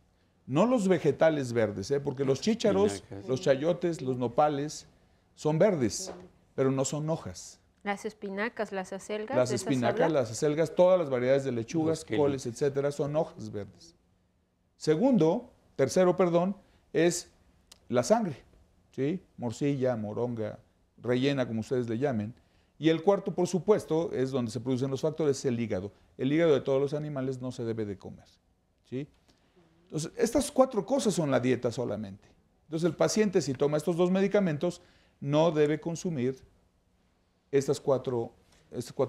F: no los vegetales verdes, porque los chícharos, los chayotes, los nopales son verdes, pero no son hojas.
C: Las espinacas, las acelgas.
F: Las espinacas, las acelgas, todas las variedades de lechugas, coles, etcétera, son hojas verdes. Tercero, es la sangre, ¿sí? Morcilla, moronga, rellena, como ustedes le llamen. Y el cuarto, por supuesto, es donde se producen los factores, es el hígado. El hígado de todos los animales no se debe de comer, ¿sí? Entonces, estas 4 cosas son la dieta solamente. Entonces, el paciente, si toma estos 2 medicamentos, no debe consumir estas cuatro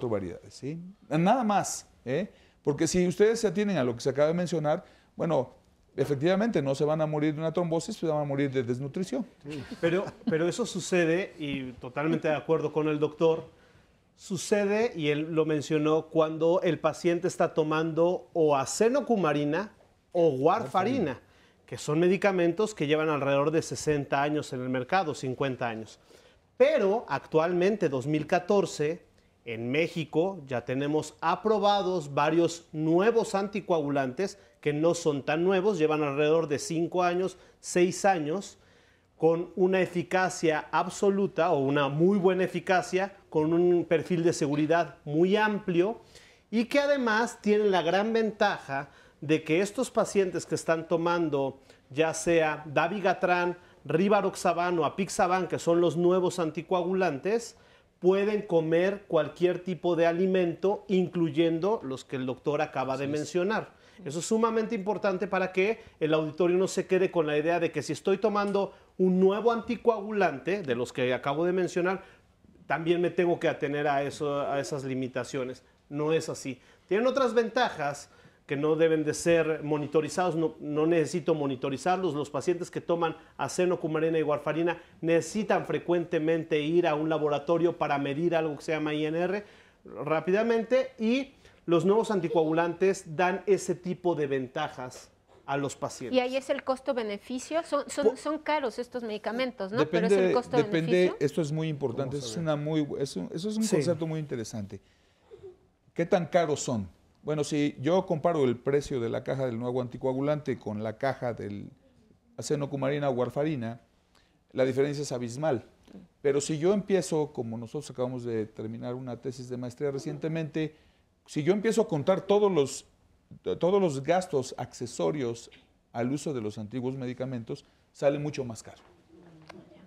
F: variedades, ¿sí? Nada más, porque si ustedes se atienen a lo que se acaba de mencionar, bueno, efectivamente no se van a morir de una trombosis, se van a morir de desnutrición.
H: Sí. Pero eso sucede, y totalmente de acuerdo con el doctor, sucede, y él lo mencionó, cuando el paciente está tomando o acenocumarina o warfarina, que son medicamentos que llevan alrededor de 60 años en el mercado, 50 años. Pero actualmente, 2014, en México ya tenemos aprobados varios nuevos anticoagulantes que no son tan nuevos, llevan alrededor de 5 años, 6 años, con una eficacia absoluta o una muy buena eficacia, con un perfil de seguridad muy amplio y que además tienen la gran ventaja de que estos pacientes que están tomando ya sea dabigatran, rivaroxaban o apixaban, que son los nuevos anticoagulantes, pueden comer cualquier tipo de alimento, incluyendo los que el doctor acaba de mencionar. Eso es sumamente importante para que el auditorio no se quede con la idea de que si estoy tomando un nuevo anticoagulante, de los que acabo de mencionar, también me tengo que atener a esas limitaciones. No es así. Tienen otras ventajas que no deben de ser monitorizados, no necesito monitorizarlos. Los pacientes que toman aceno, cumarina y warfarina necesitan frecuentemente ir a un laboratorio para medir algo que se llama INR rápidamente, y los nuevos anticoagulantes dan ese tipo de ventajas a los pacientes.
C: ¿Y ahí es el costo-beneficio? Son caros estos medicamentos, ¿no? Pero es el costo-beneficio.
F: Esto es muy importante, eso es un concepto muy interesante. ¿Qué tan caros son? Bueno, si yo comparo el precio de la caja del nuevo anticoagulante con la caja del aceno, cumarina o warfarina, la diferencia es abismal. Pero si yo empiezo, como nosotros acabamos de terminar una tesis de maestría recientemente, si yo empiezo a contar todos los gastos accesorios al uso de los antiguos medicamentos, sale mucho más caro.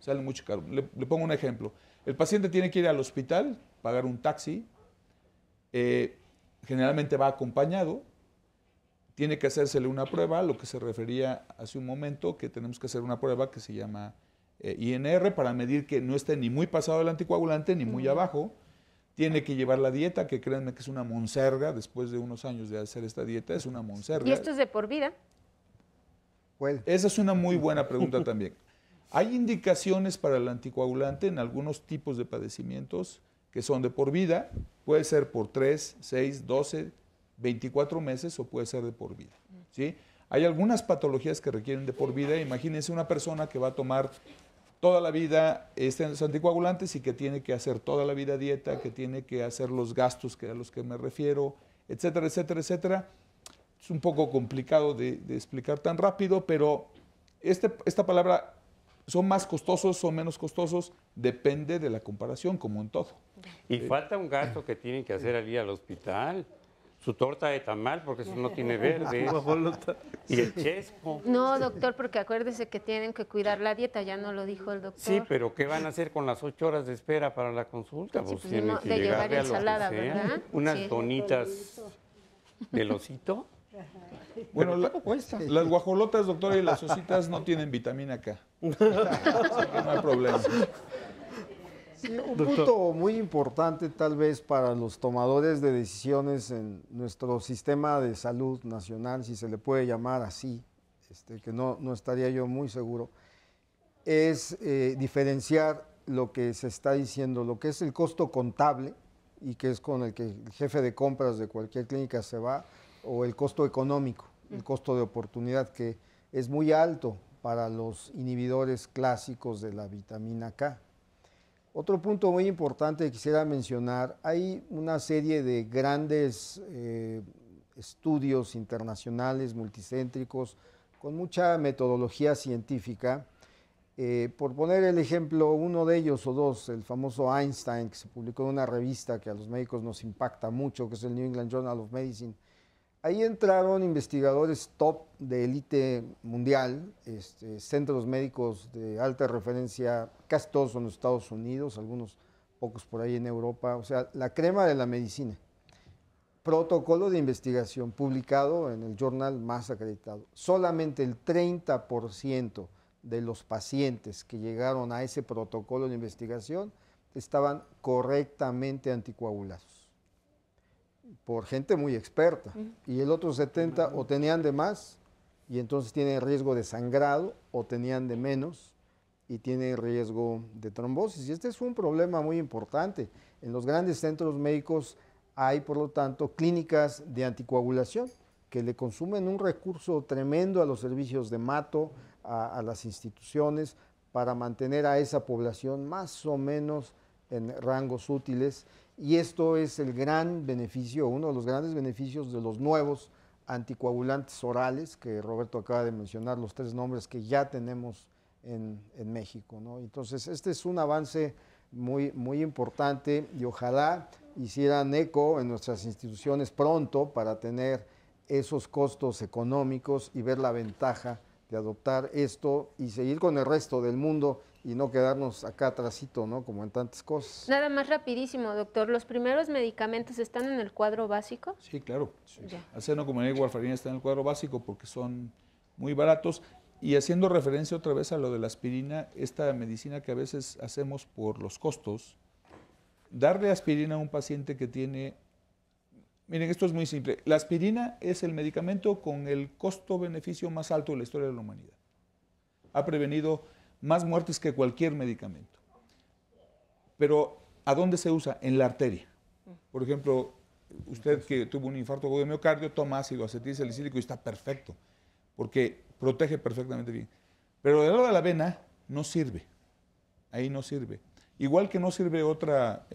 F: Sale mucho caro. Le pongo un ejemplo. El paciente tiene que ir al hospital, pagar un taxi, generalmente va acompañado, tiene que hacérsele una prueba, lo que se refería hace un momento, que tenemos que hacer una prueba que se llama INR para medir que no esté ni muy pasado el anticoagulante ni muy abajo. Tiene que llevar la dieta, que créanme que es una monserga, después de unos años de hacer esta dieta, es una monserga.
C: ¿Y esto es de por vida?
F: Well, esa es una muy buena pregunta también. Hay indicaciones para el anticoagulante en algunos tipos de padecimientos que son de por vida, puede ser por 3, 6, 12, 24 meses o puede ser de por vida, ¿sí? Hay algunas patologías que requieren de por vida. Imagínense una persona que va a tomar toda la vida estos anticoagulantes y que tiene que hacer toda la vida dieta, que tiene que hacer los gastos a los que me refiero, etcétera, etcétera, etcétera. Es un poco complicado de explicar tan rápido, pero esta palabra, ¿son más costosos, son menos costosos? Depende de la comparación, como en todo.
B: Y falta un gasto que tienen que hacer al ir al hospital. Su torta de tamal, porque eso no tiene verde. Y el chesco.
C: No, doctor, porque acuérdese que tienen que cuidar la dieta, ya no lo dijo el doctor.
B: Sí, pero ¿qué van a hacer con las 8 horas de espera para la consulta?
C: Sí,
B: pues tienen que llevar ensalada, ¿verdad? Unas donitas del osito.
F: Bueno, las guajolotas, doctora, y las ositas no tienen vitamina K. Así que no hay problema.
E: Sí, un punto muy importante tal vez para los tomadores de decisiones en nuestro sistema de salud nacional, si se le puede llamar así, que no estaría yo muy seguro, es diferenciar lo que se está diciendo, lo que es el costo contable y que es con el que el jefe de compras de cualquier clínica se va, o el costo económico, el costo de oportunidad, que es muy alto para los inhibidores clásicos de la vitamina K. Otro punto muy importante que quisiera mencionar, hay una serie de grandes estudios internacionales, multicéntricos, con mucha metodología científica. Por poner el ejemplo, uno de ellos o dos, el famoso Einstein, que se publicó en una revista que a los médicos nos impacta mucho, que es el New England Journal of Medicine. Ahí entraron investigadores top de élite mundial, centros médicos de alta referencia, casi todos son los Estados Unidos, algunos pocos por ahí en Europa, o sea, la crema de la medicina. Protocolo de investigación publicado en el journal más acreditado. Solamente el 30% de los pacientes que llegaron a ese protocolo de investigación estaban correctamente anticoagulados por gente muy experta, y el otro 70 o tenían de más y entonces tienen riesgo de sangrado, o tenían de menos y tienen riesgo de trombosis. Y este es un problema muy importante. En los grandes centros médicos hay, por lo tanto, clínicas de anticoagulación que le consumen un recurso tremendo a los servicios de mato, a las instituciones, para mantener a esa población más o menos en rangos útiles. Y esto es el gran beneficio, uno de los grandes beneficios de los nuevos anticoagulantes orales, que Roberto acaba de mencionar, los 3 nombres que ya tenemos en México, ¿no? Entonces, este es un avance muy, muy importante, y ojalá hicieran eco en nuestras instituciones pronto para tener esos costos económicos y ver la ventaja de adoptar esto y seguir con el resto del mundo y no quedarnos acá atrásito, ¿no? Como en tantas cosas.
C: Nada más rapidísimo, doctor. ¿Los primeros medicamentos están en el cuadro básico?
F: Sí, claro. Sí. Aceno, cumarina y warfarina están en el cuadro básico porque son muy baratos. Y haciendo referencia otra vez a lo de la aspirina, esta medicina que a veces hacemos por los costos, darle aspirina a un paciente que tiene... Miren, esto es muy simple. La aspirina es el medicamento con el costo-beneficio más alto de la historia de la humanidad. Ha prevenido más muertes que cualquier medicamento. Pero, ¿a dónde se usa? En la arteria. Por ejemplo, usted que tuvo un infarto agudo de miocardio toma ácido acetilsalicílico y está perfecto, porque protege perfectamente bien. Pero del lado de la vena no sirve. Ahí no sirve. Igual que no sirve otra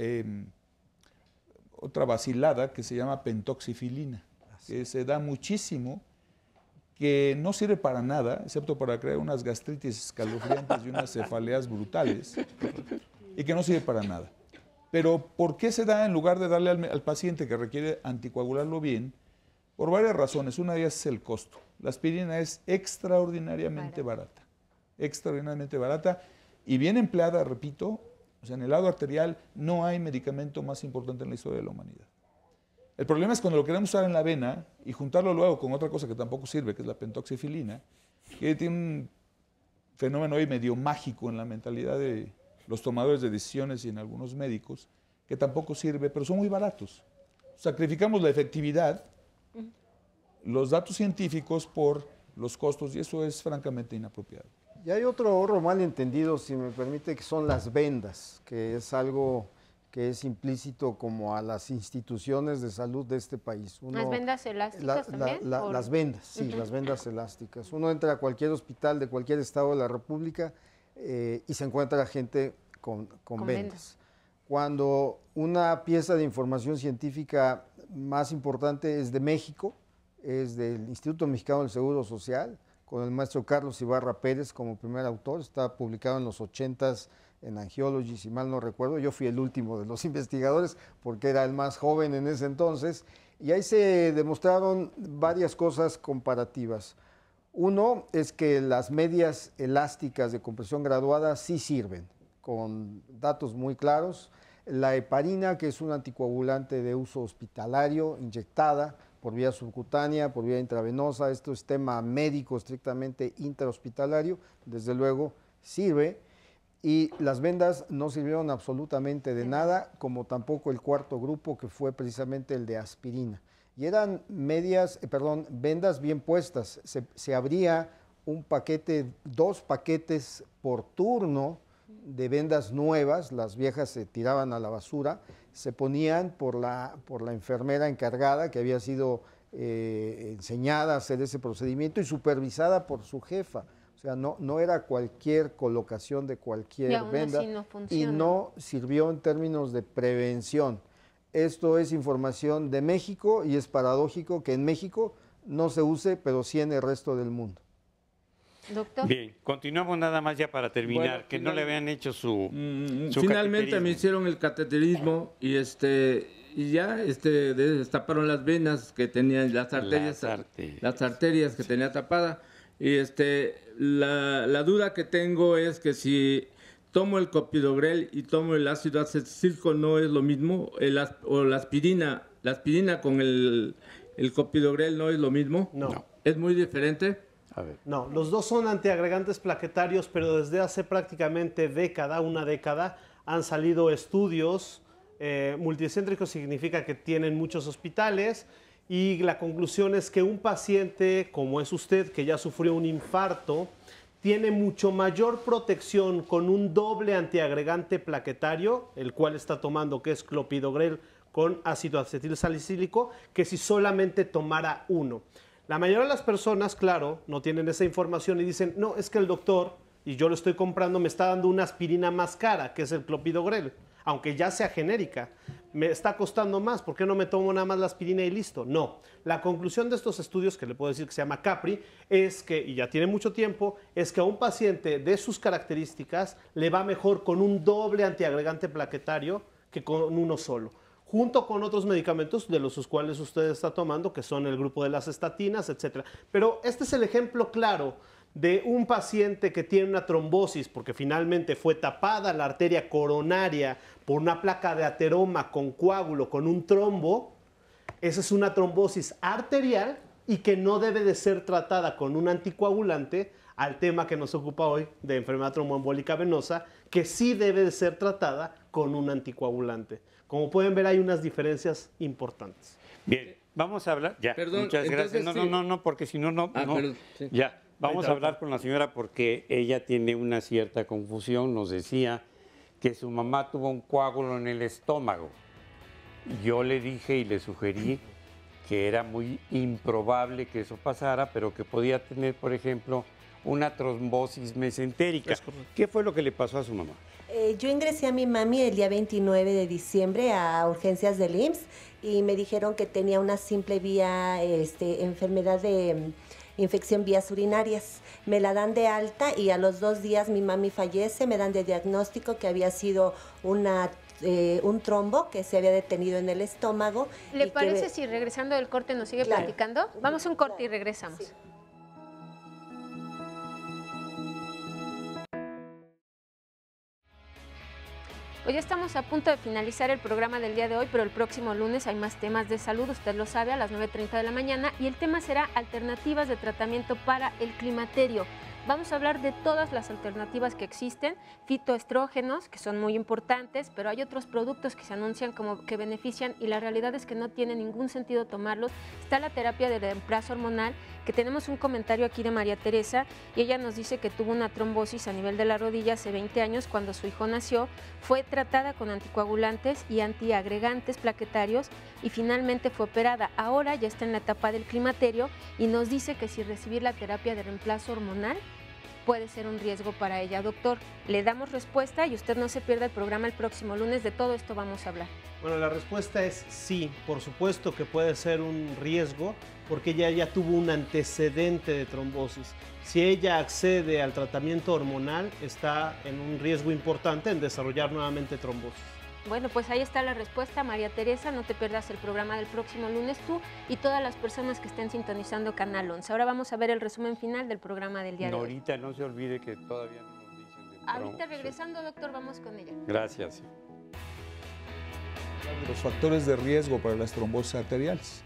F: vacilada que se llama pentoxifilina, que se da muchísimo, que no sirve para nada, excepto para crear unas gastritis escalofriantes y unas cefaleas brutales, y que no sirve para nada. Pero ¿por qué se da en lugar de darle al paciente que requiere anticoagularlo bien? Por varias razones. Una de ellas es el costo. La aspirina es extraordinariamente barata. Extraordinariamente barata y bien empleada, repito. O sea, en el lado arterial no hay medicamento más importante en la historia de la humanidad. El problema es cuando lo queremos usar en la vena y juntarlo luego con otra cosa que tampoco sirve, que es la pentoxifilina, que tiene un fenómeno hoy medio mágico en la mentalidad de los tomadores de decisiones y en algunos médicos, que tampoco sirve, pero son muy baratos. Sacrificamos la efectividad, los datos científicos por los costos, y eso es francamente inapropiado.
E: Y hay otro ahorro mal entendido, si me permite, que son las vendas, que es algo que es implícito como a las instituciones de salud de este país.
C: ¿Las vendas elásticas también?
E: Las vendas, sí, las vendas elásticas. Uno entra a cualquier hospital de cualquier estado de la República y se encuentra gente con vendas. Cuando una pieza de información científica más importante es de México, es del Instituto Mexicano del Seguro Social, con el maestro Carlos Ibarra Pérez como primer autor, está publicado en los 80s en Angiology, si mal no recuerdo. Yo fui el último de los investigadores porque era el más joven en ese entonces, y ahí se demostraron varias cosas comparativas. Uno es que las medias elásticas de compresión graduada sí sirven, con datos muy claros. La heparina, que es un anticoagulante de uso hospitalario, inyectada por vía subcutánea, por vía intravenosa, esto es tema médico estrictamente intrahospitalario, desde luego sirve. Y las vendas no sirvieron absolutamente de nada, como tampoco el cuarto grupo, que fue precisamente el de aspirina. Y eran vendas bien puestas. Se abría un paquete, 2 paquetes por turno de vendas nuevas, las viejas se tiraban a la basura, se ponían por la enfermera encargada, que había sido enseñada a hacer ese procedimiento y supervisada por su jefa. O sea, no era cualquier colocación de cualquier venda y no sirvió en términos de prevención. Esto es información de México y es paradójico que en México no se use, pero sí en el resto del mundo.
C: Doctor.
B: Bien, continuamos nada más ya para terminar, bueno, que no le habían hecho su
K: finalmente me hicieron el cateterismo y ya destaparon las venas que tenían, las arterias que tenía tapada. Y la duda que tengo es que si tomo el clopidogrel y tomo el ácido acetilsalicílico no es lo mismo, o la aspirina con el clopidogrel no es lo mismo.
H: No.
K: ¿Es muy diferente?
B: A ver.
H: No, los dos son antiagregantes plaquetarios, pero desde hace prácticamente una década, han salido estudios multicéntricos, significa que tienen muchos hospitales, y la conclusión es que un paciente como es usted, que ya sufrió un infarto, tiene mucho mayor protección con un doble antiagregante plaquetario, el cual está tomando, que es clopidogrel con ácido acetilsalicílico, que si solamente tomara uno. La mayoría de las personas, claro, no tienen esa información y dicen, no, es que el doctor, y yo lo estoy comprando, me está dando una aspirina más cara, que es el clopidogrel, aunque ya sea genérica. Me está costando más, ¿por qué no me tomo nada más la aspirina y listo? No. La conclusión de estos estudios, que le puedo decir que se llama CAPRI, es que, y ya tiene mucho tiempo, es que a un paciente de sus características le va mejor con un doble antiagregante plaquetario que con uno solo, junto con otros medicamentos de los cuales usted está tomando, que son el grupo de las estatinas, etc. Pero este es el ejemplo claro de un paciente que tiene una trombosis, porque finalmente fue tapada la arteria coronaria por una placa de ateroma con coágulo, con un trombo. Esa es una trombosis arterial y que no debe de ser tratada con un anticoagulante, al tema que nos ocupa hoy de enfermedad tromboembólica venosa, que sí debe de ser tratada con un anticoagulante. Como pueden ver, hay unas diferencias importantes.
B: Bien, vamos a hablar. Ya,
K: Perdón,
B: muchas gracias. No, porque si no, no.
K: Perdón, sí.
B: Ya, vamos a hablar con la señora porque ella tiene una cierta confusión. Nos decía que su mamá tuvo un coágulo en el estómago. Yo le dije y le sugerí que era muy improbable que eso pasara, pero que podía tener, por ejemplo, una trombosis mesentérica. ¿Qué fue lo que le pasó a su mamá?
M: Yo ingresé a mi mami el día 29 de diciembre a urgencias del IMSS y me dijeron que tenía una simple vía, enfermedad de infección vías urinarias. Me la dan de alta y a los 2 días mi mami fallece, me dan de diagnóstico que había sido un trombo que se había detenido en el estómago.
C: ¿Le parece si regresando del corte nos sigue platicando? Vamos a un corte y regresamos. Sí. Pues ya estamos a punto de finalizar el programa del día de hoy, pero el próximo lunes hay más temas de salud, usted lo sabe, a las 9:30 de la mañana, y el tema será alternativas de tratamiento para el climaterio. Vamos a hablar de todas las alternativas que existen, fitoestrógenos, que son muy importantes, pero hay otros productos que se anuncian como que benefician y la realidad es que no tiene ningún sentido tomarlos. Está la terapia de reemplazo hormonal, que tenemos un comentario aquí de María Teresa, y ella nos dice que tuvo una trombosis a nivel de la rodilla hace 20 años cuando su hijo nació, fue tratada con anticoagulantes y antiagregantes plaquetarios y finalmente fue operada. Ahora ya está en la etapa del climaterio y nos dice que si recibir la terapia de reemplazo hormonal puede ser un riesgo para ella. Doctor, le damos respuesta y usted no se pierda el programa el próximo lunes, de todo esto vamos a hablar.
H: Bueno, la respuesta es sí, por supuesto que puede ser un riesgo porque ella ya tuvo un antecedente de trombosis. Si ella accede al tratamiento hormonal, está en un riesgo importante en desarrollar nuevamente trombosis.
C: Bueno, pues ahí está la respuesta, María Teresa. No te pierdas el programa del próximo lunes tú y todas las personas que estén sintonizando Canal 11. Ahora vamos a ver el resumen final del programa del día de hoy.
B: Ahorita no se olvide que todavía no nos dicen del
C: Ahorita regresando, doctor, vamos con ella.
B: Gracias.
F: Los factores de riesgo para las trombosis arteriales: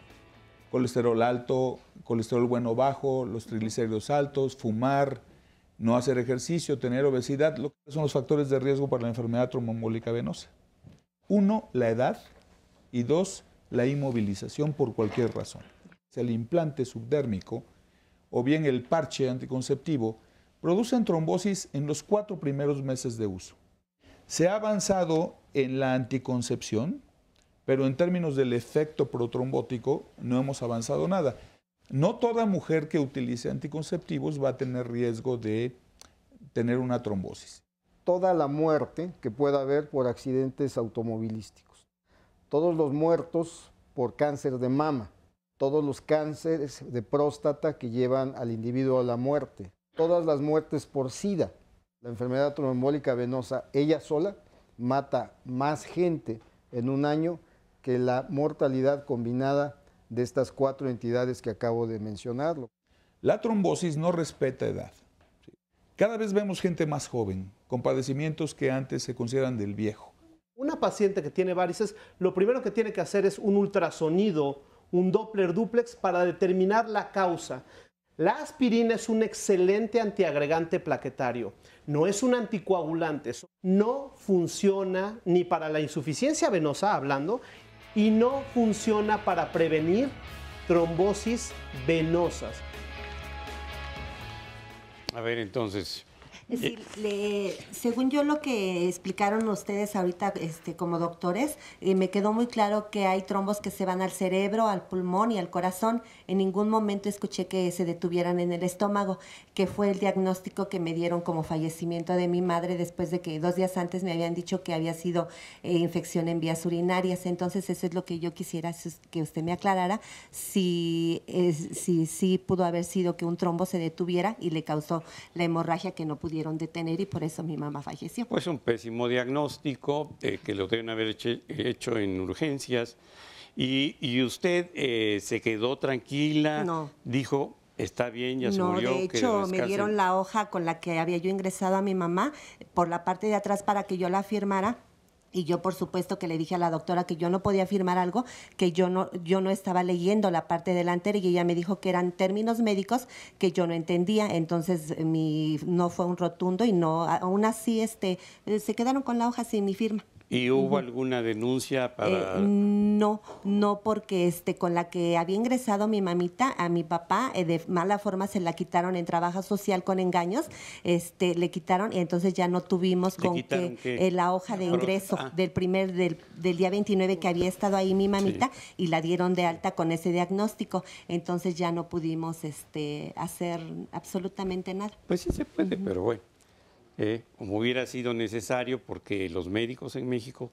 F: colesterol alto, colesterol bueno bajo, los triglicéridos altos, fumar, no hacer ejercicio, tener obesidad. ¿Lo que son los factores de riesgo para la enfermedad tromboembólica venosa? 1, la edad, y 2, la inmovilización por cualquier razón. El implante subdérmico o bien el parche anticonceptivo producen trombosis en los 4 primeros meses de uso. Se ha avanzado en la anticoncepción, pero en términos del efecto protrombótico no hemos avanzado nada. No toda mujer que utilice anticonceptivos va a tener riesgo de tener una trombosis.
E: Toda la muerte que pueda haber por accidentes automovilísticos, todos los muertos por cáncer de mama, todos los cánceres de próstata que llevan al individuo a la muerte, todas las muertes por SIDA. La enfermedad tromboembólica venosa, ella sola, mata más gente en un año que la mortalidad combinada de estas 4 entidades que acabo de mencionar.
F: La trombosis no respeta edad. Cada vez vemos gente más joven, con padecimientos que antes se consideran del viejo.
H: Una paciente que tiene varices, lo primero que tiene que hacer es un ultrasonido, un Doppler duplex para determinar la causa. La aspirina es un excelente antiagregante plaquetario, no es un anticoagulante, no funciona ni para la insuficiencia venosa, hablando, y no funciona para prevenir trombosis venosas.
B: A ver, entonces...
M: Sí, según yo lo que explicaron ustedes ahorita como doctores, me quedó muy claro que hay trombos que se van al cerebro, al pulmón y al corazón. En ningún momento escuché que se detuvieran en el estómago, que fue el diagnóstico que me dieron como fallecimiento de mi madre después de que 2 días antes me habían dicho que había sido infección en vías urinarias. Entonces eso es lo que yo quisiera que usted me aclarara, si pudo haber sido que un trombo se detuviera y le causó la hemorragia que no pudieron detener y por eso mi mamá falleció.
B: Pues un pésimo diagnóstico que lo deben haber hecho en urgencias y usted se quedó tranquila,
M: no.
B: Dijo, está bien, ya se murió.
M: No, de hecho me dieron la hoja con la que había yo ingresado a mi mamá por la parte de atrás para que yo la firmara. Y yo, por supuesto, que le dije a la doctora que yo no podía firmar algo, que yo no estaba leyendo la parte delantera y ella me dijo que eran términos médicos que yo no entendía. Entonces, no fue un rotundo y no, aún así se quedaron con la hoja sin mi firma.
B: ¿Y hubo alguna denuncia para...?
M: No, porque con la que había ingresado mi mamita, a mi papá, de mala forma se la quitaron en trabajo social con engaños, le quitaron y entonces ya no tuvimos con que la hoja de ingreso del día 29 que había estado ahí mi mamita y la dieron de alta con ese diagnóstico, entonces ya no pudimos hacer absolutamente nada.
B: Pues sí se puede, pero bueno. Como hubiera sido necesario, porque los médicos en México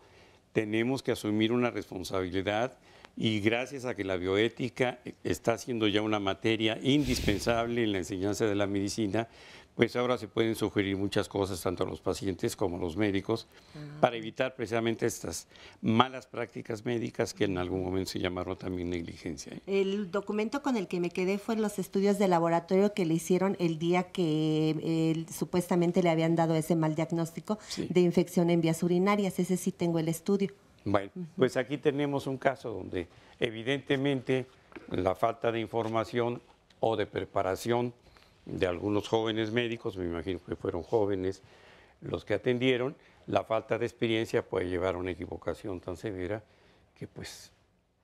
B: tenemos que asumir una responsabilidad y gracias a que la bioética está siendo ya una materia indispensable en la enseñanza de la medicina, pues ahora se pueden sugerir muchas cosas tanto a los pacientes como a los médicos para evitar precisamente estas malas prácticas médicas que en algún momento se llamaron también negligencia.
M: El documento con el que me quedé fue los estudios de laboratorio que le hicieron el día que supuestamente le habían dado ese mal diagnóstico de infección en vías urinarias. Ese sí tengo el estudio.
B: Bueno, pues aquí tenemos un caso donde evidentemente la falta de información o de preparación de algunos jóvenes médicos, me imagino que fueron jóvenes los que atendieron, la falta de experiencia puede llevar a una equivocación tan severa que pues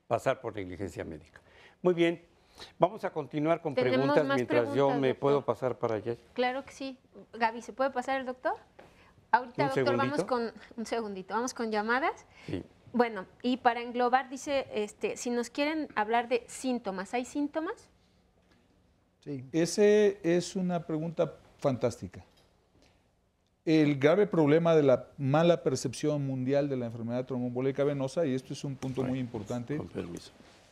B: pasar por negligencia médica. Muy bien, vamos a continuar con preguntas mientras yo me puedo pasar para allá.
C: Claro que sí. Gaby, ¿se puede pasar el doctor? Ahorita, doctor, vamos con un segundito, vamos con llamadas. Sí. Bueno, y para englobar, dice, si nos quieren hablar de síntomas, ¿hay síntomas?
F: Sí. Esa es una pregunta fantástica. El grave problema de la mala percepción mundial de la enfermedad tromboembólica venosa, y esto es un punto muy importante,
B: con permiso,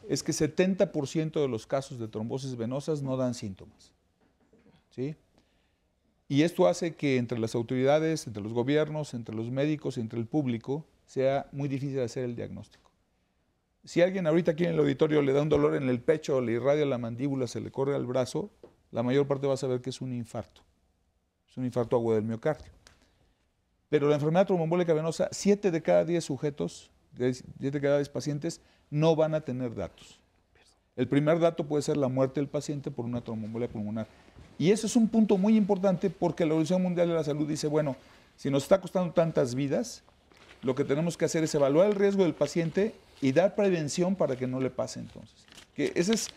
F: es que 70% de los casos de trombosis venosas no dan síntomas. ¿Sí? Y esto hace que entre las autoridades, entre los gobiernos, entre los médicos, entre el público, sea muy difícil hacer el diagnóstico. Si alguien ahorita aquí en el auditorio le da un dolor en el pecho, le irradia la mandíbula, se le corre al brazo, la mayor parte va a saber que es un infarto. Es un infarto agudo del miocardio. Pero la enfermedad tromboembólica venosa, 7 de cada 10 sujetos, 7 de cada 10 pacientes, no van a tener datos. El primer dato puede ser la muerte del paciente por una tromboembolia pulmonar. Y eso es un punto muy importante porque la Organización Mundial de la Salud dice, bueno, si nos está costando tantas vidas, lo que tenemos que hacer es evaluar el riesgo del paciente y dar prevención para que no le pase entonces. Que ese es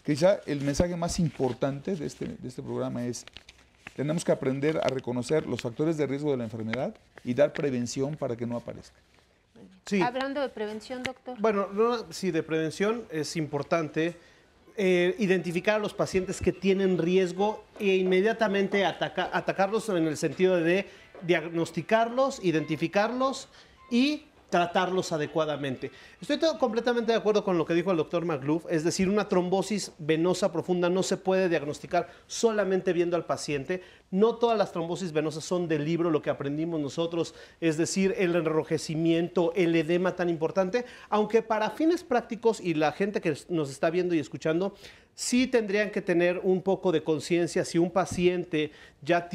F: quizá el mensaje más importante de este programa es, tenemos que aprender a reconocer los factores de riesgo de la enfermedad y dar prevención para que no aparezca.
C: Sí. Hablando de prevención, doctor.
H: Bueno, sí, de prevención es importante identificar a los pacientes que tienen riesgo e inmediatamente atacarlos en el sentido de diagnosticarlos, identificarlos y tratarlos adecuadamente. Estoy completamente de acuerdo con lo que dijo el doctor Magluf, es decir, una trombosis venosa profunda no se puede diagnosticar solamente viendo al paciente. No todas las trombosis venosas son del libro, lo que aprendimos nosotros, es decir, el enrojecimiento, el edema tan importante, aunque para fines prácticos y la gente que nos está viendo y escuchando, sí tendrían que tener un poco de conciencia si un paciente ya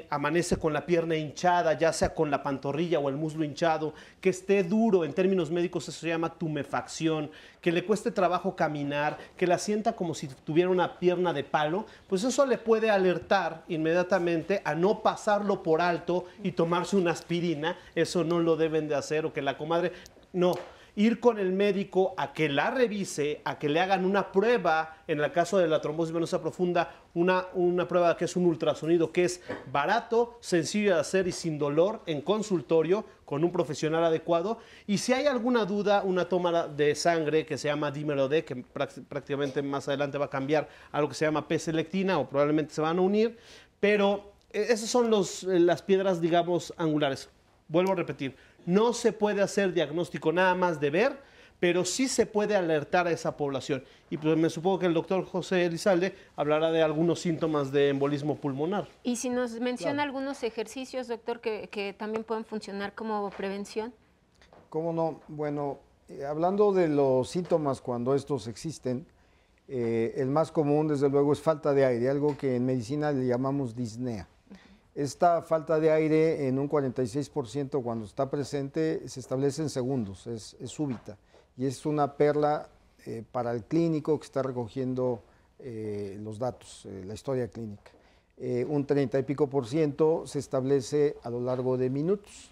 H: amanece con la pierna hinchada, ya sea con la pantorrilla o el muslo hinchado, que esté duro, en términos médicos eso se llama tumefacción, que le cueste trabajo caminar, que la sienta como si tuviera una pierna de palo, pues eso le puede alertar inmediatamente a no pasarlo por alto y tomarse una aspirina, eso no lo deben de hacer, o que la comadre, no. Ir con el médico a que la revise, a que le hagan una prueba, en el caso de la trombosis venosa profunda, una prueba que es un ultrasonido, que es barato, sencillo de hacer y sin dolor en consultorio con un profesional adecuado. Y si hay alguna duda, una toma de sangre que se llama dímero D, que prácticamente más adelante va a cambiar a lo que se llama P-selectina o probablemente se van a unir, pero esas son las piedras, digamos, angulares. Vuelvo a repetir. No se puede hacer diagnóstico nada más de ver, pero sí se puede alertar a esa población. Y pues me supongo que el doctor José Elizalde hablará de algunos síntomas de embolismo pulmonar.
C: Y si nos menciona algunos ejercicios, doctor, que también pueden funcionar como prevención.
E: ¿Cómo no? Bueno, hablando de los síntomas cuando estos existen, el más común desde luego es falta de aire, algo que en medicina le llamamos disnea. Esta falta de aire en un 46% cuando está presente se establece en segundos, es súbita y es una perla para el clínico que está recogiendo los datos, la historia clínica. Un 30 y pico % se establece a lo largo de minutos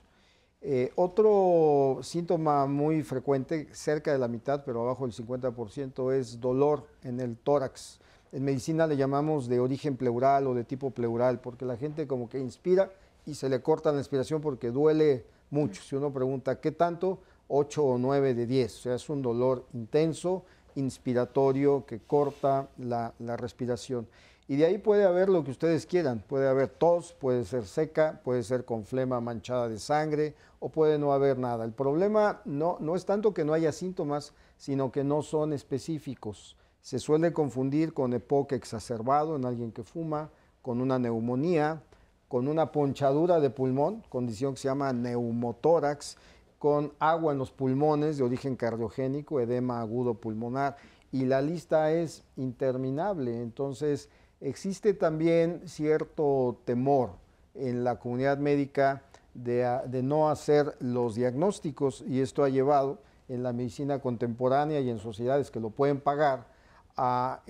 E: Otro síntoma muy frecuente, cerca de la mitad, pero abajo del 50%, es dolor en el tórax. En medicina le llamamos de origen pleural o de tipo pleural, porque la gente como que inspira y se le corta la inspiración porque duele mucho. Si uno pregunta, ¿qué tanto? 8 o 9 de 10. O sea, es un dolor intenso, inspiratorio, que corta la respiración. Y de ahí puede haber lo que ustedes quieran. Puede haber tos, puede ser seca, puede ser con flema manchada de sangre o puede no haber nada. El problema no es tanto que no haya síntomas, sino que no son específicos. Se suele confundir con EPOC exacerbado en alguien que fuma, con una neumonía, con una ponchadura de pulmón, condición que se llama neumotórax, con agua en los pulmones de origen cardiogénico, edema agudo pulmonar, y la lista es interminable. Entonces, existe también cierto temor en la comunidad médica de no hacer los diagnósticos, y esto ha llevado en la medicina contemporánea y en sociedades que lo pueden pagar a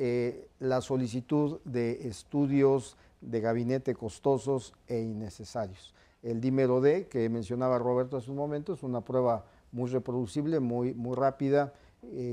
E: la solicitud de estudios de gabinete costosos e innecesarios. El dímero D, que mencionaba Roberto hace un momento, es una prueba muy reproducible, muy rápida,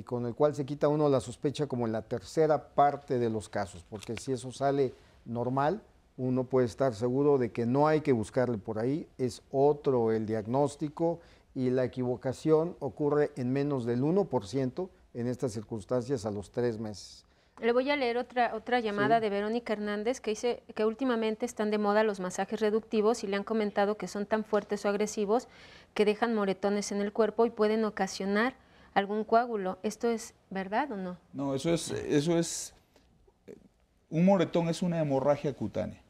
E: con el cual se quita uno la sospecha como en la tercera parte de los casos, porque si eso sale normal, uno puede estar seguro de que no hay que buscarle por ahí, es otro el diagnóstico, y la equivocación ocurre en menos del 1% en estas circunstancias a los 3 meses.
C: Le voy a leer otra llamada de Verónica Hernández, que dice que últimamente están de moda los masajes reductivos y le han comentado que son tan fuertes o agresivos que dejan moretones en el cuerpo y pueden ocasionar algún coágulo. ¿Esto es verdad o no?
F: No, eso es un moretón es una hemorragia cutánea.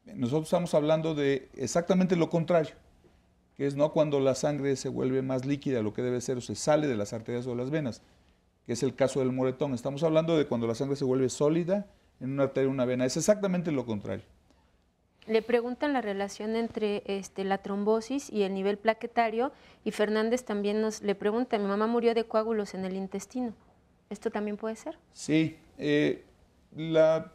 F: Nosotros estamos hablando de exactamente lo contrario, que es no cuando la sangre se vuelve más líquida, lo que debe ser, o se sale de las arterias o las venas, que es el caso del moretón. Estamos hablando de cuando la sangre se vuelve sólida en una arteria o una vena. Es exactamente lo contrario.
C: Le preguntan la relación entre la trombosis y el nivel plaquetario, y Fernández también le pregunta, mi mamá murió de coágulos en el intestino. ¿Esto también puede ser?
F: Sí. La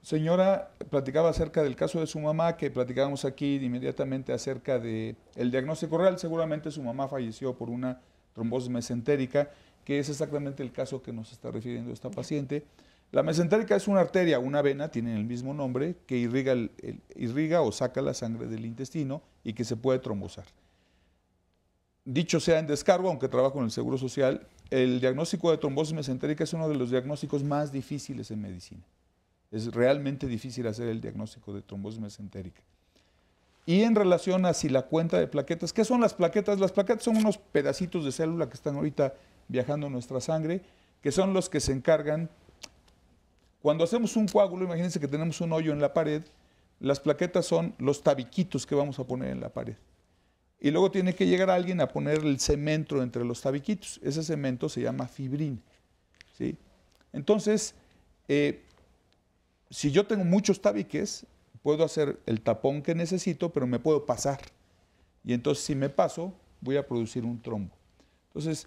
F: señora platicaba acerca del caso de su mamá, que platicábamos aquí inmediatamente acerca del diagnóstico real. Seguramente su mamá falleció por una trombosis mesentérica, que es exactamente el caso que nos está refiriendo esta paciente. La mesentérica es una arteria, una vena, tienen el mismo nombre, que irriga o saca la sangre del intestino y que se puede trombosar. Dicho sea en descargo, aunque trabajo en el Seguro Social, el diagnóstico de trombosis mesentérica es uno de los diagnósticos más difíciles en medicina. Es realmente difícil hacer el diagnóstico de trombosis mesentérica. Y en relación a si la cuenta de plaquetas, ¿qué son las plaquetas? Las plaquetas son unos pedacitos de célula que están ahorita viajando en nuestra sangre, que son los que se encargan. Cuando hacemos un coágulo, imagínense que tenemos un hoyo en la pared, las plaquetas son los tabiquitos que vamos a poner en la pared. Y luego tiene que llegar alguien a poner el cemento entre los tabiquitos. Ese cemento se llama fibrina, ¿sí? Entonces, si yo tengo muchos tabiques, puedo hacer el tapón que necesito, pero me puedo pasar. Y entonces, si me paso, voy a producir un trombo. Entonces,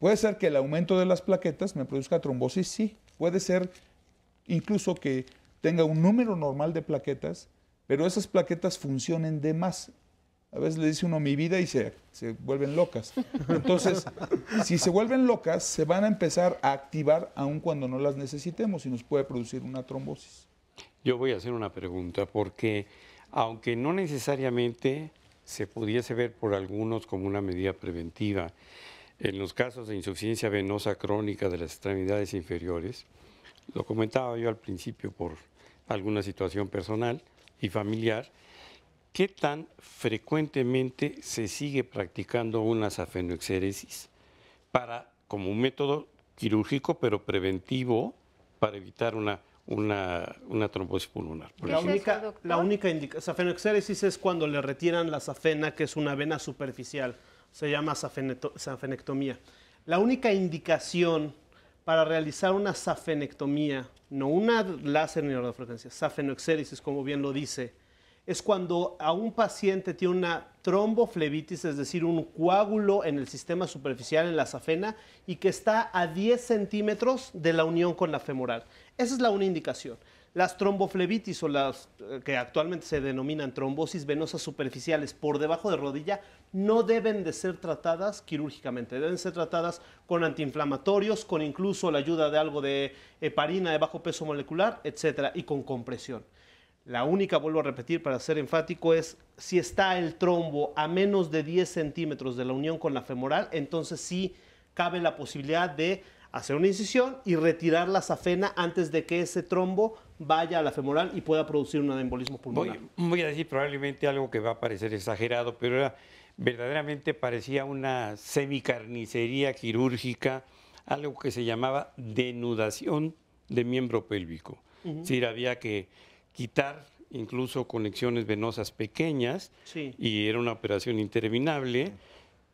F: puede ser que el aumento de las plaquetas me produzca trombosis, sí. Puede ser incluso que tenga un número normal de plaquetas, pero esas plaquetas funcionen de más. A veces le dice uno mi vida y se vuelven locas. Entonces, si se vuelven locas, se van a empezar a activar aun cuando no las necesitemos y nos puede producir una trombosis.
B: Yo voy a hacer una pregunta, porque aunque no necesariamente se pudiese ver por algunos como una medida preventiva, en los casos de insuficiencia venosa crónica de las extremidades inferiores, lo comentaba yo al principio por alguna situación personal y familiar, ¿qué tan frecuentemente se sigue practicando una safenoexéresis como un método quirúrgico pero preventivo para evitar una trombosis pulmonar?
H: La única indicación, safenoexéresis es cuando le retiran la safena, que es una vena superficial, se llama safenectomía. La única indicación para realizar una safenectomía, no una láser ni radiofrecuencia, safenoexéresis, como bien lo dice, es cuando a un paciente tiene una tromboflebitis, es decir, un coágulo en el sistema superficial, en la safena, y que está a 10 centímetros de la unión con la femoral. Esa es la única indicación. Las tromboflebitis o las que actualmente se denominan trombosis venosas superficiales por debajo de rodilla no deben de ser tratadas quirúrgicamente, deben ser tratadas con antiinflamatorios, con incluso la ayuda de algo de heparina de bajo peso molecular, etcétera, y con compresión. La única, vuelvo a repetir para ser enfático, es si está el trombo a menos de 10 centímetros de la unión con la femoral, entonces sí cabe la posibilidad de hacer una incisión y retirar la safena antes de que ese trombo vaya a la femoral y pueda producir un embolismo pulmonar.
B: Voy a decir probablemente algo que va a parecer exagerado, pero verdaderamente parecía una semicarnicería quirúrgica, algo que se llamaba denudación de miembro pélvico. Es decir, había que quitar incluso conexiones venosas pequeñas, y era una operación interminable.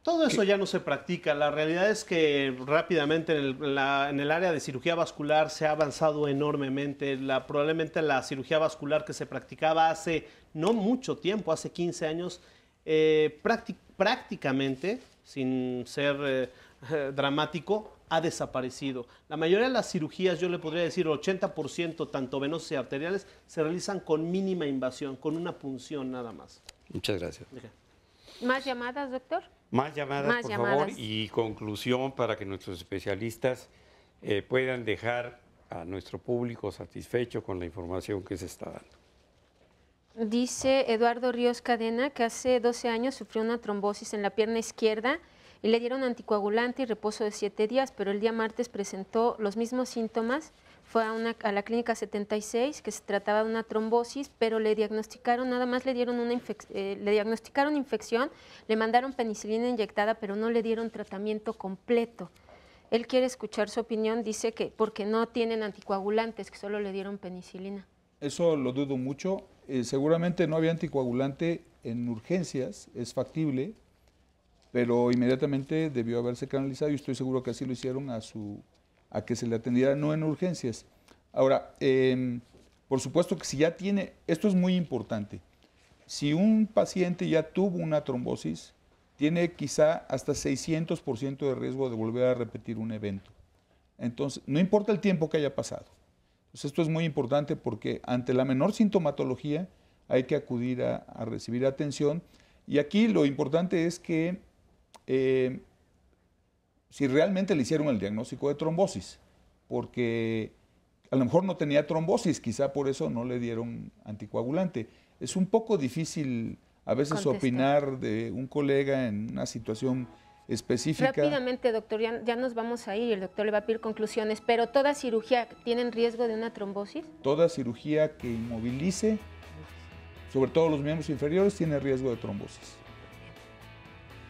H: Todo eso ya no se practica. La realidad es que rápidamente en el área de cirugía vascular se ha avanzado enormemente. Probablemente la cirugía vascular que se practicaba hace no mucho tiempo, hace 15 años, prácticamente, sin ser dramático, ha desaparecido. La mayoría de las cirugías, yo le podría decir 80%, tanto venosas y arteriales, se realizan con mínima invasión, con una punción nada más.
B: Muchas gracias.
C: ¿Más llamadas, doctor?
B: Más llamadas, por favor, y conclusión para que nuestros especialistas puedan dejar a nuestro público satisfecho con la información que se está dando.
C: Dice Eduardo Ríos Cadena que hace 12 años sufrió una trombosis en la pierna izquierda y le dieron anticoagulante y reposo de 7 días, pero el día martes presentó los mismos síntomas. Fue a la clínica 76, que se trataba de una trombosis, pero le diagnosticaron, nada más le dieron le diagnosticaron infección, le mandaron penicilina inyectada, pero no le dieron tratamiento completo. Él quiere escuchar su opinión, dice que porque no tienen anticoagulantes, que solo le dieron penicilina.
F: Eso lo dudo mucho. Seguramente no había anticoagulante en urgencias, es factible, pero inmediatamente debió haberse canalizado y estoy seguro que así lo hicieron a que se le atendiera, no en urgencias. Ahora, por supuesto que si ya tiene, esto es muy importante, si un paciente ya tuvo una trombosis, tiene quizá hasta 600% de riesgo de volver a repetir un evento. Entonces, no importa el tiempo que haya pasado. Entonces, esto es muy importante porque ante la menor sintomatología hay que acudir a recibir atención. Y aquí lo importante es que si realmente le hicieron el diagnóstico de trombosis, porque a lo mejor no tenía trombosis, quizá por eso no le dieron anticoagulante. Es un poco difícil a veces opinar de un colega en una situación específica.
C: Rápidamente, doctor, ya nos vamos a ir y el doctor le va a pedir conclusiones, pero ¿toda cirugía tiene riesgo de una trombosis?
F: Toda cirugía que inmovilice, sobre todo los miembros inferiores, tiene riesgo de trombosis.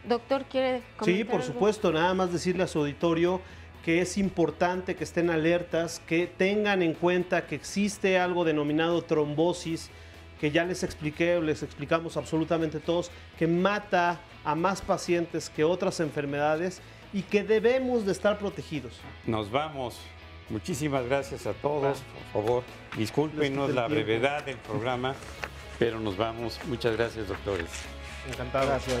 C: Doctor, ¿quiere comentar
H: Sí, por supuesto, nada más decirle a su auditorio que es importante que estén alertas, que tengan en cuenta que existe algo denominado trombosis, que ya les expliqué, les explicamos absolutamente todos, que mata a más pacientes que otras enfermedades y que debemos de estar protegidos.
B: Nos vamos. Muchísimas gracias a todos. Por favor, discúlpenos la brevedad del programa, pero nos vamos. Muchas gracias, doctores.
H: Encantado.
E: Gracias.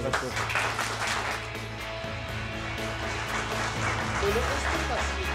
N: Pero este paciente